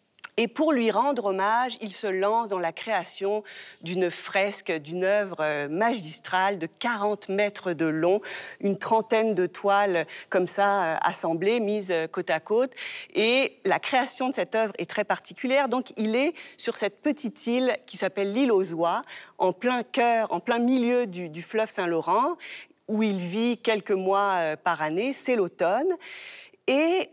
Et pour lui rendre hommage, il se lance dans la création d'une fresque, d'une œuvre magistrale de 40 mètres de long, une trentaine de toiles comme ça assemblées, mises côte à côte. Et la création de cette œuvre est très particulière. Donc il est sur cette petite île qui s'appelle l'île aux Oies, en plein cœur, en plein milieu du fleuve Saint-Laurent, où il vit quelques mois par année, c'est l'automne. Et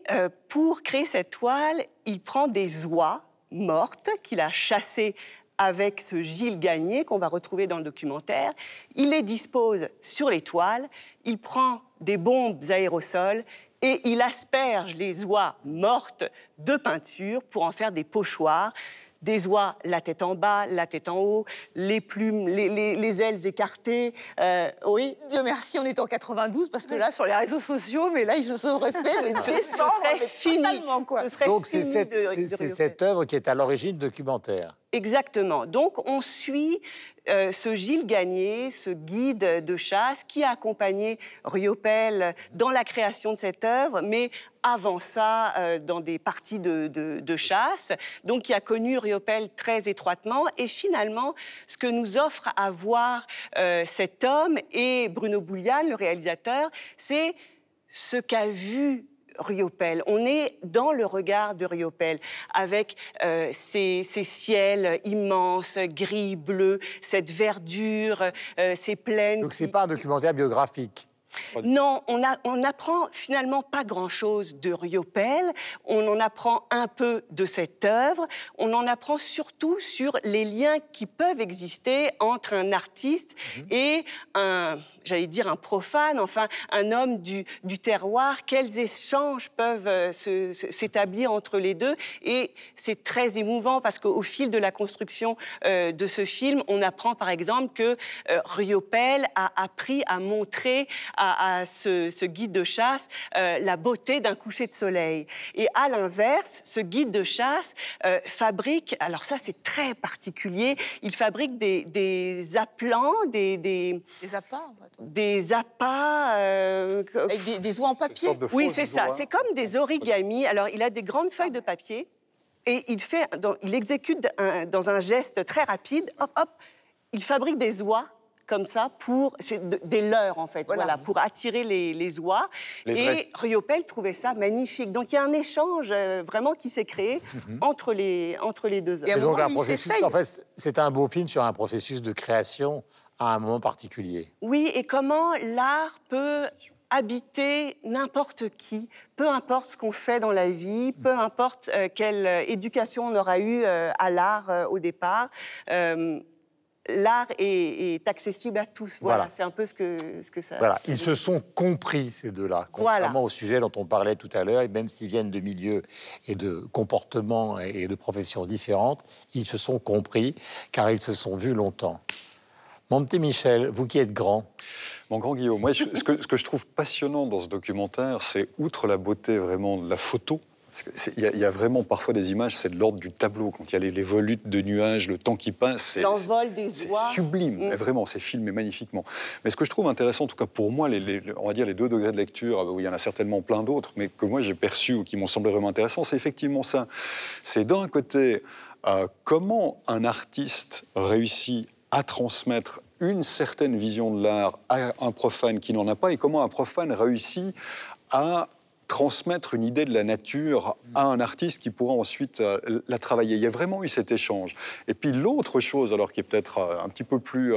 pour créer cette toile, il prend des oies mortes qu'il a chassées avec ce Gilles Gagné qu'on va retrouver dans le documentaire. Il les dispose sur les toiles, il prend des bombes aérosols et il asperge les oies mortes de peinture pour en faire des pochoirs. Des oies, la tête en bas, la tête en haut, les plumes, les ailes écartées. Oui. Dieu merci, on est en 92, parce que là, sur les réseaux sociaux, mais là, ils se seraient fait. Ce serait fini. Quoi. Ce serait donc, fini c'est cette œuvre qui est à l'origine documentaire. Exactement. Donc, on suit ce Gilles Gagné, ce guide de chasse, qui a accompagné Riopelle dans la création de cette œuvre, mais avant ça, dans des parties de chasse. Donc, qui a connu Riopelle très étroitement. Et finalement, ce que nous offre à voir cet homme et Bruno Boulian, le réalisateur, c'est ce qu'a vu Riopelle. On est dans le regard de Riopelle, avec ces ciels immenses, gris, bleus, cette verdure, ces plaines. Donc c'est pas un documentaire biographique? Non, on n'apprend finalement pas grand-chose de Riopelle, on en apprend un peu de cette œuvre, on en apprend surtout sur les liens qui peuvent exister entre un artiste et j'allais dire un profane, enfin un homme du terroir, quels échanges peuvent s'établir entre les deux. Et c'est très émouvant parce qu'au fil de la construction de ce film, on apprend par exemple que Riopelle a appris à montrer à ce guide de chasse la beauté d'un coucher de soleil. Et à l'inverse, ce guide de chasse fabrique, alors ça c'est très particulier, il fabrique des appelants, des appâts, en fait. Des appâts... avec des oies en papier. Oui, c'est ça. C'est comme des origamis. Alors, il a des grandes feuilles de papier et il exécute dans un geste très rapide, hop, hop, il fabrique des oies comme ça, des leurres en fait, voilà, pour attirer les oies. Et Riopelle trouvait ça magnifique. Donc il y a un échange vraiment qui s'est créé entre les deux hommes. Et donc un processus, en fait, c'est un beau film sur un processus de création à un moment particulier. Oui, et comment l'art peut habiter n'importe qui, peu importe ce qu'on fait dans la vie, peu importe quelle éducation on aura eue à l'art au départ. L'art est accessible à tous. Voilà. C'est un peu ce que ça... Voilà, ils se sont compris, ces deux-là, contrairement au sujet dont on parlait tout à l'heure, et même s'ils viennent de milieux et de comportements et de professions différentes, ils se sont compris, car ils se sont vus longtemps. Mon petit Michel, vous qui êtes grand. Mon grand Guillaume, moi, ce que je trouve passionnant dans ce documentaire, c'est, outre la beauté vraiment de la photo, il y a vraiment parfois des images, c'est de l'ordre du tableau, quand il y a les volutes de nuages, le temps qui passe. L'envol des oies. C'est sublime, vraiment, c'est filmé magnifiquement. Mais ce que je trouve intéressant, en tout cas pour moi, on va dire les 2 degrés de lecture, où il y en a certainement plein d'autres, mais que moi j'ai perçu ou qui m'ont semblé vraiment intéressants, c'est effectivement ça. C'est d'un côté, comment un artiste réussit à transmettre une certaine vision de l'art à un profane qui n'en a pas, et comment un profane réussit à transmettre une idée de la nature à un artiste qui pourra ensuite la travailler. Il y a vraiment eu cet échange. Et puis l'autre chose, alors qui est peut-être un petit peu plus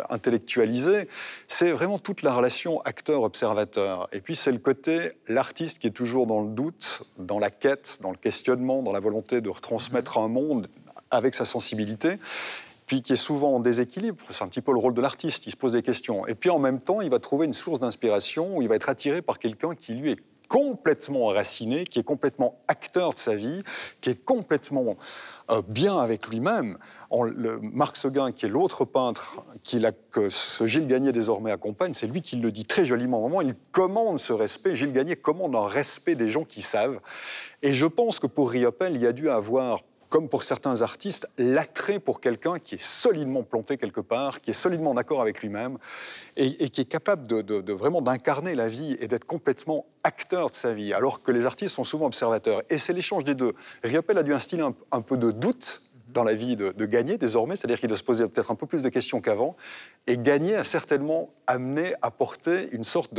intellectualisée, c'est vraiment toute la relation acteur-observateur. Et puis c'est le côté, l'artiste qui est toujours dans le doute, dans la quête, dans le questionnement, dans la volonté de retransmettre un monde avec sa sensibilité, puis qui est souvent en déséquilibre. C'est un petit peu le rôle de l'artiste, il se pose des questions. Et puis en même temps, il va trouver une source d'inspiration où il va être attiré par quelqu'un qui lui est complètement enraciné, qui est complètement acteur de sa vie, qui est complètement bien avec lui-même. Marc Seguin, qui est l'autre peintre que ce Gilles Gagné désormais accompagne, c'est lui qui le dit très joliment. Au moment, il commande ce respect. Gilles Gagné commande un respect des gens qui savent. Et je pense que pour Riopelle, il y a dû avoir, comme pour certains artistes, l'attrait pour quelqu'un qui est solidement planté quelque part, qui est solidement en accord avec lui-même et qui est capable de vraiment d'incarner la vie et d'être complètement acteur de sa vie, alors que les artistes sont souvent observateurs. Et c'est l'échange des deux. Riopelle a dû instiller un peu de doute dans la vie de Gagné désormais, c'est-à-dire qu'il doit se poser peut-être un peu plus de questions qu'avant. Et Gagné a certainement amené, apporté une sorte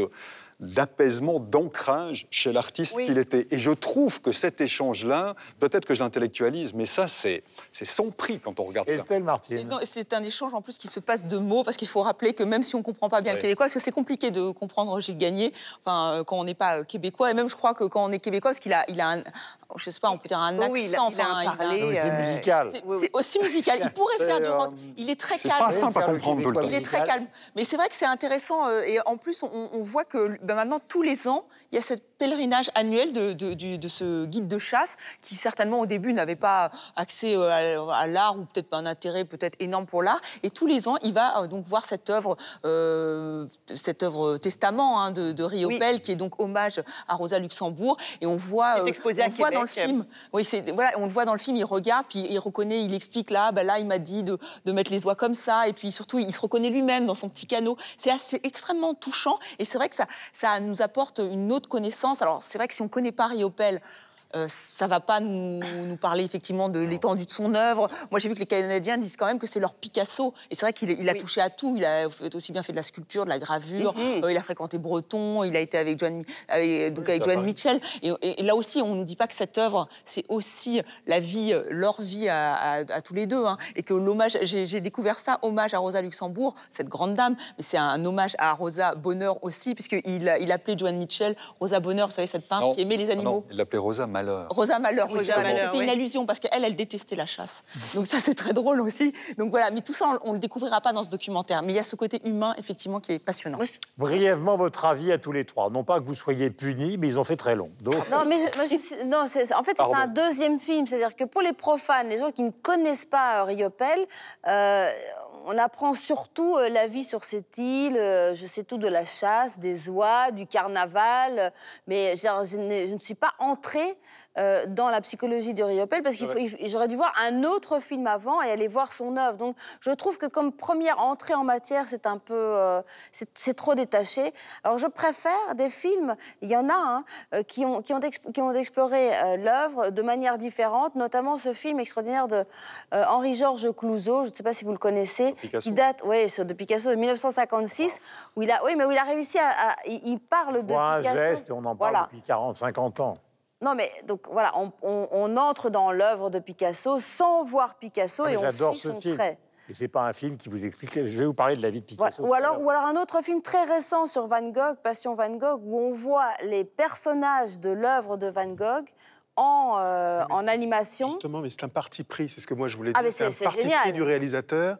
d'apaisement, d'ancrage chez l'artiste qu'il était. Et je trouve que cet échange-là, peut-être que je l'intellectualise, mais ça, c'est sans prix quand on regarde ça. Estelle Martine. C'est un échange en plus qui se passe de mots, parce qu'il faut rappeler que même si on ne comprend pas bien le québécois, parce que c'est compliqué de comprendre Gilles Gagné, enfin, quand on n'est pas québécois, et même je crois que quand on est québécois, parce qu'il a un, je sais pas, on peut dire un accent, il a un parler, c'est musical. C'est aussi musical. Il pourrait faire du rock. Il est très calme. C'est pas simple à comprendre tout le temps. Il est très calme. Mais c'est vrai que c'est intéressant. Et en plus, on voit que maintenant, tous les ans, il y a cette pèlerinage annuel de ce guide de chasse qui, certainement, au début, n'avait pas accès à l'art ou peut-être pas un intérêt peut-être énorme pour l'art. Et tous les ans, il va donc voir cette œuvre testament de Riopelle, qui est donc hommage à Rosa Luxembourg. Et on voit, dans le film. Oui, voilà, on le voit dans le film, il regarde, puis il reconnaît, il explique là, là, il m'a dit de mettre les oies comme ça. Et puis surtout, il se reconnaît lui-même dans son petit canot. C'est extrêmement touchant. Et c'est vrai que ça nous apporte une autre connaissance. Alors, c'est vrai que si on ne connaît pas Riopelle, ça ne va pas nous parler effectivement de l'étendue de son œuvre. Moi, j'ai vu que les Canadiens disent quand même que c'est leur Picasso. Et c'est vrai qu'il a touché à tout. Il a aussi bien fait de la sculpture, de la gravure. Il a fréquenté Breton. Il a été avec Joan Mitchell. Et là aussi, on ne nous dit pas que cette œuvre, c'est aussi la vie, leur vie à tous les deux. Et que l'hommage, j'ai découvert ça, hommage à Rosa Luxembourg, cette grande dame. Mais c'est un hommage à Rosa Bonheur aussi, puisqu'il appelait Joan Mitchell Rosa Bonheur, vous savez, cette peintre qui aimait les animaux. Non, il l'appelait Rosa Malheur. Rosa Malheur, c'était une allusion parce qu'elle détestait la chasse. Donc ça, c'est très drôle aussi. Donc voilà, mais tout ça, on le découvrira pas dans ce documentaire. Mais il y a ce côté humain, effectivement, qui est passionnant. Brièvement, votre avis à tous les trois. Non pas que vous soyez punis, mais ils ont fait très long. Donc... Non, mais en fait, c'est un deuxième film. C'est-à-dire que pour les profanes, les gens qui ne connaissent pas Riopelle, on apprend surtout la vie sur cette île. Je sais tout de la chasse, des oies, du carnaval. Mais je ne suis pas entrée dans la psychologie de Riopelle parce j'aurais dû voir un autre film avant et aller voir son œuvre. Donc, je trouve que comme première entrée en matière, c'est un peu... c'est trop détaché. Alors, je préfère des films, il y en a, qui ont exploré l'œuvre de manière différente, notamment ce film extraordinaire de Henri-Georges Clouzot, je ne sais pas si vous le connaissez, qui date de Picasso de 1956, où il a réussi à... Il parle de Picasso... un geste, et on en parle depuis 40-50 ans. Non, mais donc voilà, on entre dans l'œuvre de Picasso sans voir Picasso et on suit son trait. Et c'est pas un film qui vous explique. Je vais vous parler de la vie de Picasso. Ou alors un autre film très récent sur Van Gogh, Passion Van Gogh, où on voit les personnages de l'œuvre de Van Gogh en animation. Justement, mais c'est un parti pris, c'est ce que moi je voulais dire. C'est un parti génial. Pris du réalisateur.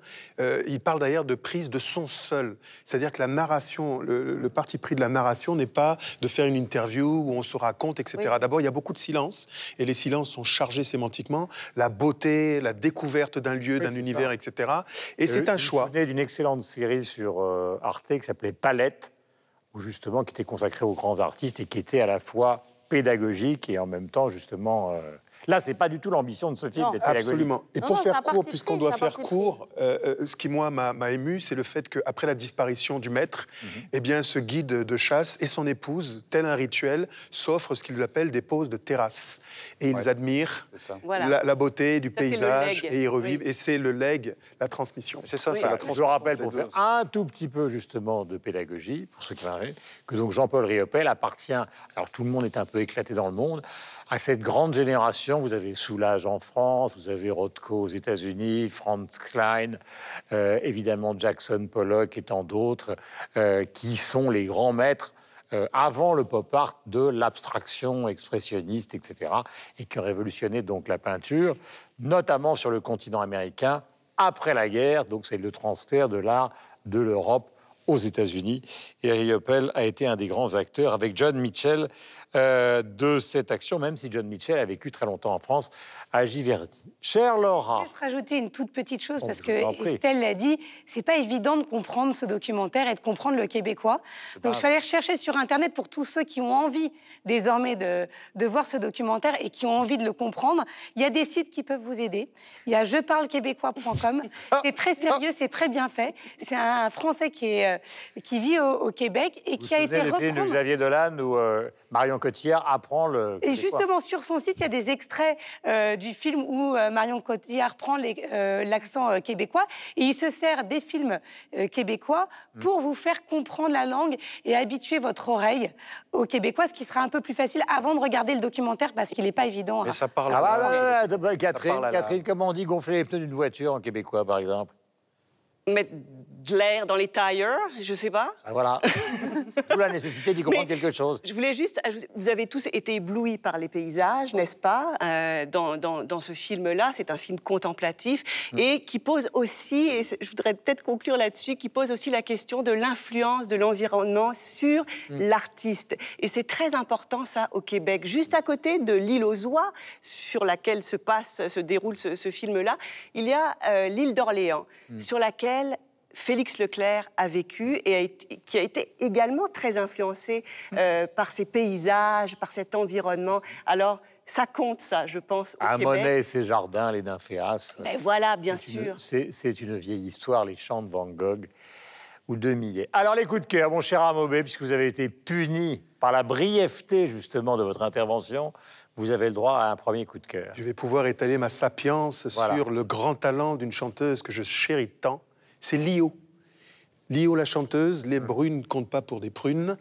Il parle d'ailleurs de prise de son seul. C'est-à-dire que la narration, le parti pris de la narration n'est pas de faire une interview où on se raconte, etc. Oui. D'abord, il y a beaucoup de silence, et les silences sont chargés sémantiquement. La beauté, la découverte d'un lieu, d'un univers, etc. Et c'est un choix. Je me souvenais d'une excellente série sur Arte qui s'appelait Palette, justement, qui était consacrée aux grands artistes et qui était à la fois pédagogique et en même temps, justement, Là, c'est pas du tout l'ambition de ce film d'être pédagogique. Absolument. Et pour faire court, puisqu'on doit faire court, ce qui, moi, m'a ému, c'est le fait qu'après la disparition du maître, eh bien, ce guide de chasse et son épouse, tel un rituel, s'offrent ce qu'ils appellent des pauses de terrasse. Et ils admirent la beauté du paysage et ils revivent. Et c'est le legs, la transmission. C'est ça, c'est la transmission. Je rappelle, pour faire un tout petit peu, justement, de pédagogie, pour ceux qui m'arrivent, que donc Jean-Paul Riopel appartient, alors tout le monde est un peu éclaté dans le monde, à cette grande génération. Vous avez Soulages en France, vous avez Rothko aux États-Unis, Franz Klein, évidemment Jackson Pollock et tant d'autres, qui sont les grands maîtres avant le pop art de l'abstraction expressionniste, etc., et qui ont révolutionné donc la peinture, notamment sur le continent américain, après la guerre. Donc c'est le transfert de l'art de l'Europe aux États-Unis. Et Riopel a été un des grands acteurs, avec John Mitchell, de cette action, même si John Mitchell a vécu très longtemps en France, à Giverny. Chère Laura. Je vais juste rajouter une toute petite chose, parce que Estelle l'a dit, c'est pas évident de comprendre ce documentaire et de comprendre le québécois. Donc je suis allée rechercher sur Internet pour tous ceux qui ont envie désormais de voir ce documentaire et qui ont envie de le comprendre. Il y a des sites qui peuvent vous aider. Il y a jeparlequébécois.com. C'est très sérieux, c'est très bien fait. C'est un Français qui vit au Québec et qui a été reprendre... Vous vous souvenez de Xavier Dolan où Marion Cotillard apprend le... Et justement, sur son site, il y a des extraits du film où Marion Cotillard prend l'accent québécois et il se sert des films québécois pour vous faire comprendre la langue et habituer votre oreille au québécois, ce qui sera un peu plus facile avant de regarder le documentaire parce qu'il n'est pas évident. Mais ça parle Catherine, comment on dit gonfler les pneus d'une voiture en québécois, par exemple? Mettre de l'air dans les tires, je sais pas. Ah, voilà. D'où la nécessité d'y comprendre quelque chose. Je voulais juste... Vous avez tous été éblouis par les paysages, n'est-ce pas, dans ce film-là. C'est un film contemplatif et qui pose aussi, et je voudrais peut-être conclure là-dessus, qui pose aussi la question de l'influence de l'environnement sur l'artiste. Et c'est très important, ça, au Québec. Juste à côté de l'île aux Oies, sur laquelle se déroule ce film-là, il y a l'île d'Orléans, sur laquelle Félix Leclerc a vécu et qui a été également très influencé par ces paysages, par cet environnement. Alors, ça compte, ça, je pense, au Québec. Monet et ses jardins, les nymphéas. Mais voilà, bien sûr. C'est une vieille histoire, les chants de Van Gogh ou de Millet. Alors, les coups de cœur, mon cher Amobé, puisque vous avez été puni par la brièveté, justement, de votre intervention, vous avez le droit à un premier coup de cœur. Je vais pouvoir étaler ma sapience sur le grand talent d'une chanteuse que je chéris tant. C'est Lio. Lio, la chanteuse, les brunes ne comptent pas pour des prunes.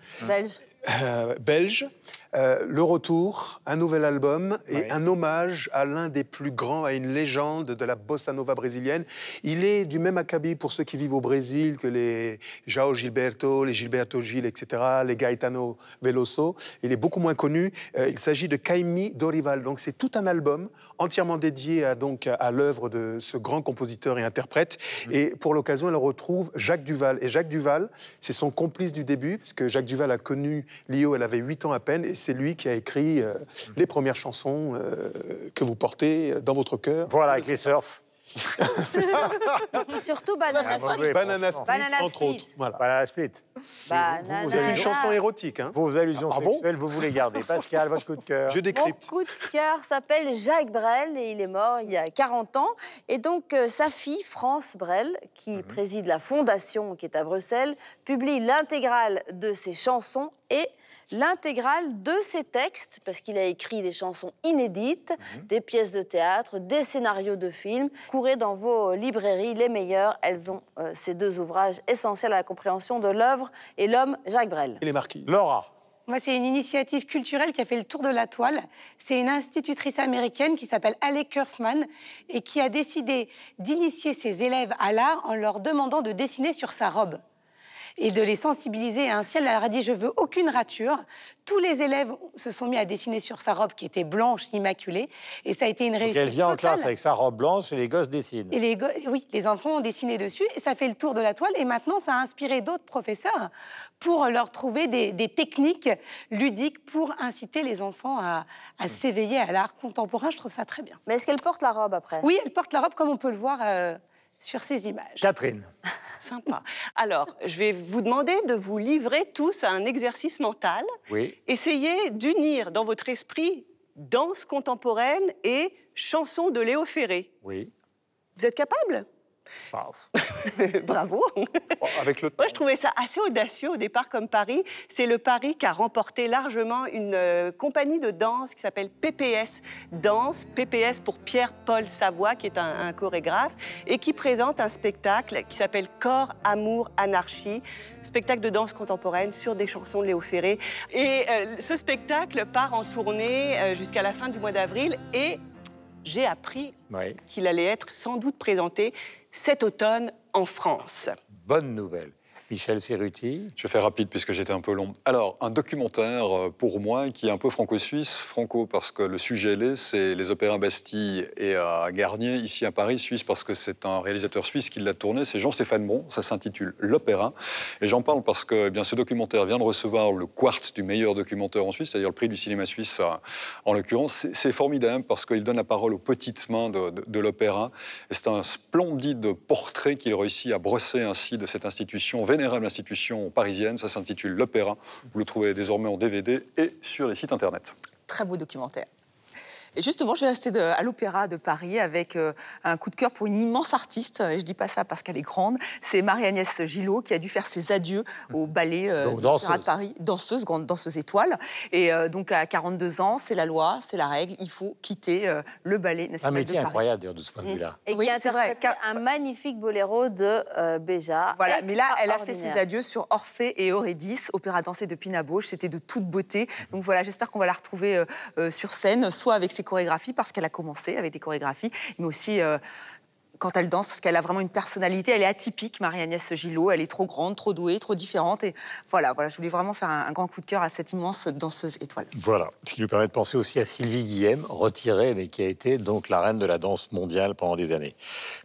Belge. Le retour, un nouvel album et un hommage à l'un des plus grands, à une légende de la bossa nova brésilienne. Il est du même acabit pour ceux qui vivent au Brésil que les João Gilberto, les Gilberto Gil, etc., les Gaetano Veloso. Il est beaucoup moins connu. Il s'agit de Caimi Dorival. Donc c'est tout un album entièrement dédié à l'œuvre de ce grand compositeur et interprète. Et pour l'occasion, elle retrouve Jacques Duvall. Et Jacques Duvall, c'est son complice du début, parce que Jacques Duvall a connu Lio, elle avait 8 ans à peine, et c'est lui qui a écrit les premières chansons que vous portez dans votre cœur. Voilà, avec les surfs. C'est ça. Surtout Banana Split. Banana Split, entre autres. Voilà. Banana Split. Vous êtes une chanson érotique. Hein. Vos allusions sexuelles, vous voulez garder. Pascal, votre coup de cœur. Je décrypte. Mon coup de cœur s'appelle Jacques Brel et il est mort il y a 40 ans. Et donc, sa fille, France Brel, qui préside la fondation qui est à Bruxelles, publie l'intégrale de ses chansons et l'intégrale de ses textes, parce qu'il a écrit des chansons inédites, des pièces de théâtre, des scénarios de films. Courez dans vos librairies, les meilleures. Elles ont ces deux ouvrages essentiels à la compréhension de l'œuvre et l'homme Jacques Brel. Et les marquis. Laura. Moi, c'est une initiative culturelle qui a fait le tour de la toile. C'est une institutrice américaine qui s'appelle Halle Kaufman et qui a décidé d'initier ses élèves à l'art en leur demandant de dessiner sur sa robe et de les sensibiliser. Et ainsi, elle leur a dit « Je veux aucune rature ». Tous les élèves se sont mis à dessiner sur sa robe qui était blanche, immaculée. Et ça a été une réussite totale. Elle vient en classe avec sa robe blanche et les gosses dessinent. Et les enfants ont dessiné dessus et ça fait le tour de la toile. Et maintenant, ça a inspiré d'autres professeurs pour leur trouver des techniques ludiques pour inciter les enfants à s'éveiller à l'art contemporain. Je trouve ça très bien. Mais est-ce qu'elle porte la robe après? Oui, elle porte la robe comme on peut le voir sur ces images. Catherine. Sympa. Alors, je vais vous demander de vous livrer tous à un exercice mental. Oui. Essayez d'unir dans votre esprit danse contemporaine et chanson de Léo Ferré. Oui. Vous êtes capable? Bravo. Avec le temps. Moi, je trouvais ça assez audacieux au départ comme pari. C'est le pari qu'a remporté largement une compagnie de danse qui s'appelle PPS Danse. PPS pour Pierre-Paul Savoie, qui est un chorégraphe, et qui présente un spectacle qui s'appelle Corps, Amour, Anarchie. Spectacle de danse contemporaine sur des chansons de Léo Ferré. Et ce spectacle part en tournée jusqu'à la fin du mois d'avril et j'ai appris qu'il allait être sans doute présenté cet automne en France. Bonne nouvelle. Michel Cerruti. Je vais faire rapide puisque j'étais un peu long. Alors, un documentaire pour moi qui est un peu franco-suisse. Franco parce que le sujet c'est les opéras Bastille et à Garnier, ici à Paris. Suisse parce que c'est un réalisateur suisse qui l'a tourné. C'est Jean-Stéphane Bon. Ça s'intitule L'Opéra. Et j'en parle parce que ce documentaire vient de recevoir le Quartz du meilleur documentaire en Suisse, c'est-à-dire le prix du cinéma suisse en l'occurrence. C'est formidable parce qu'il donne la parole aux petites mains de l'opéra. C'est un splendide portrait qu'il réussit à brosser ainsi de cette institution vénérable institution parisienne, ça s'intitule L'Opéra. Vous le trouvez désormais en DVD et sur les sites internet. Très beau documentaire. Et justement, je vais rester à l'Opéra de Paris avec un coup de cœur pour une immense artiste. Et je ne dis pas ça parce qu'elle est grande. C'est Marie-Agnès Gillot qui a dû faire ses adieux au ballet de l'Opéra de Paris. Danseuse, grande danseuse étoile. Et donc à 42 ans, c'est la loi, c'est la règle. Il faut quitter le ballet national de Paris. Un métier incroyable d'ailleurs de ce point de vue-là. Et qui interprète un magnifique boléro de Béja. Voilà, mais là, elle a fait ses adieux sur Orphée et Eurydice, opéra dansé de Pina Bausch. C'était de toute beauté. Donc voilà, j'espère qu'on va la retrouver sur scène, soit avec ses chorégraphies, parce qu'elle a commencé avec des chorégraphies, mais aussi quand elle danse, parce qu'elle a vraiment une personnalité. Elle est atypique, Marie-Agnès Gillot. Elle est trop grande, trop douée, trop différente. Et voilà, je voulais vraiment faire un grand coup de cœur à cette immense danseuse étoile. Voilà, ce qui nous permet de penser aussi à Sylvie Guillem, retirée, mais qui a été donc la reine de la danse mondiale pendant des années.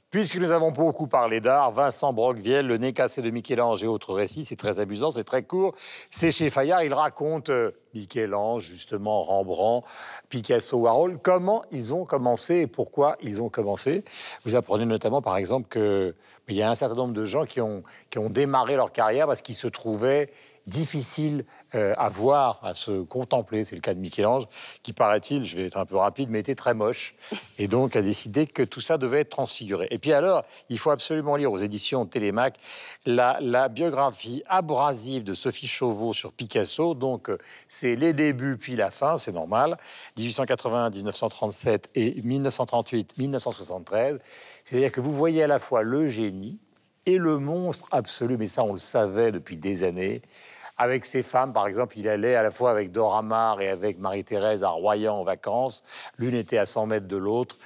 Puisque nous avons beaucoup parlé d'art, Vincent Broquevielle, Le nez cassé de Michel-Ange et autres récits, c'est très amusant, c'est très court. C'est chez Fayard, il raconte Michel-Ange, justement, Rembrandt, Picasso, Warhol, comment ils ont commencé et pourquoi ils ont commencé. Vous apprenez notamment, par exemple, qu'il y a un certain nombre de gens qui ont démarré leur carrière parce qu'ils se trouvaient difficiles à voir, à se contempler. C'est le cas de Michel-Ange, qui, paraît-il, je vais être un peu rapide, mais était très moche, et donc a décidé que tout ça devait être transfiguré. Et puis alors, il faut absolument lire aux éditions Télémac la biographie abrasive de Sophie Chauveau sur Picasso. Donc, c'est les débuts puis la fin, c'est normal. 1880, 1937 et 1938, 1973. C'est-à-dire que vous voyez à la fois le génie et le monstre absolu, mais ça, on le savait depuis des années. Avec ses femmes, par exemple, il allait à la fois avec Dora Maar et avec Marie-Thérèse à Royan en vacances. L'une était à 100 mètres de l'autre.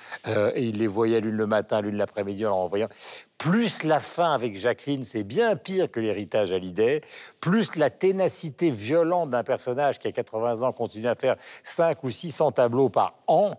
Et il les voyait l'une le matin, l'une l'après-midi en leur envoyant. Plus la fin avec Jacqueline, c'est bien pire que l'héritage Hallyday. Plus la ténacité violente d'un personnage qui, à 80 ans, continue à faire 500 ou 600 tableaux par an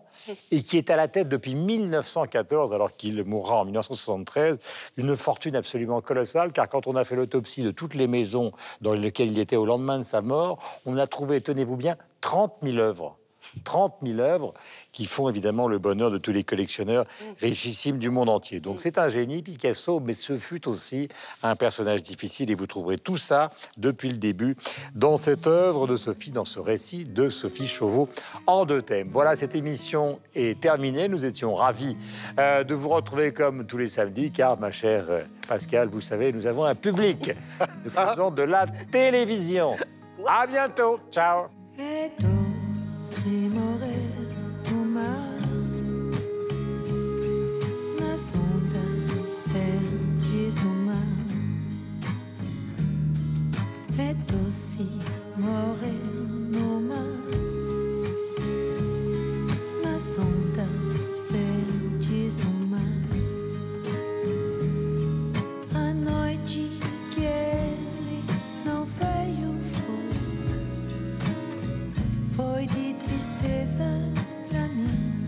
et qui est à la tête depuis 1914, alors qu'il mourra en 1973, une fortune absolument colossale, car quand on a fait l'autopsie de toutes les maisons dans lesquelles il était au lendemain de sa mort, on a trouvé, tenez-vous bien, 30 000 œuvres. 30 000 œuvres qui font évidemment le bonheur de tous les collectionneurs richissimes du monde entier. Donc c'est un génie, Picasso, mais ce fut aussi un personnage difficile et vous trouverez tout ça depuis le début dans cette œuvre de Sophie, dans ce récit de Sophie Chauveau en 2 thèmes. Voilà, cette émission est terminée. Nous étions ravis de vous retrouver comme tous les samedis, car ma chère Pascale, vous savez, nous avons un public. Nous faisons de la télévision. À bientôt. Ciao. Se morrer no mar, nas ondas verdes do mar, é doce morrer no mar, nas ondas verdes do mar, a noite que ele não veio foi de tristeza pra mim.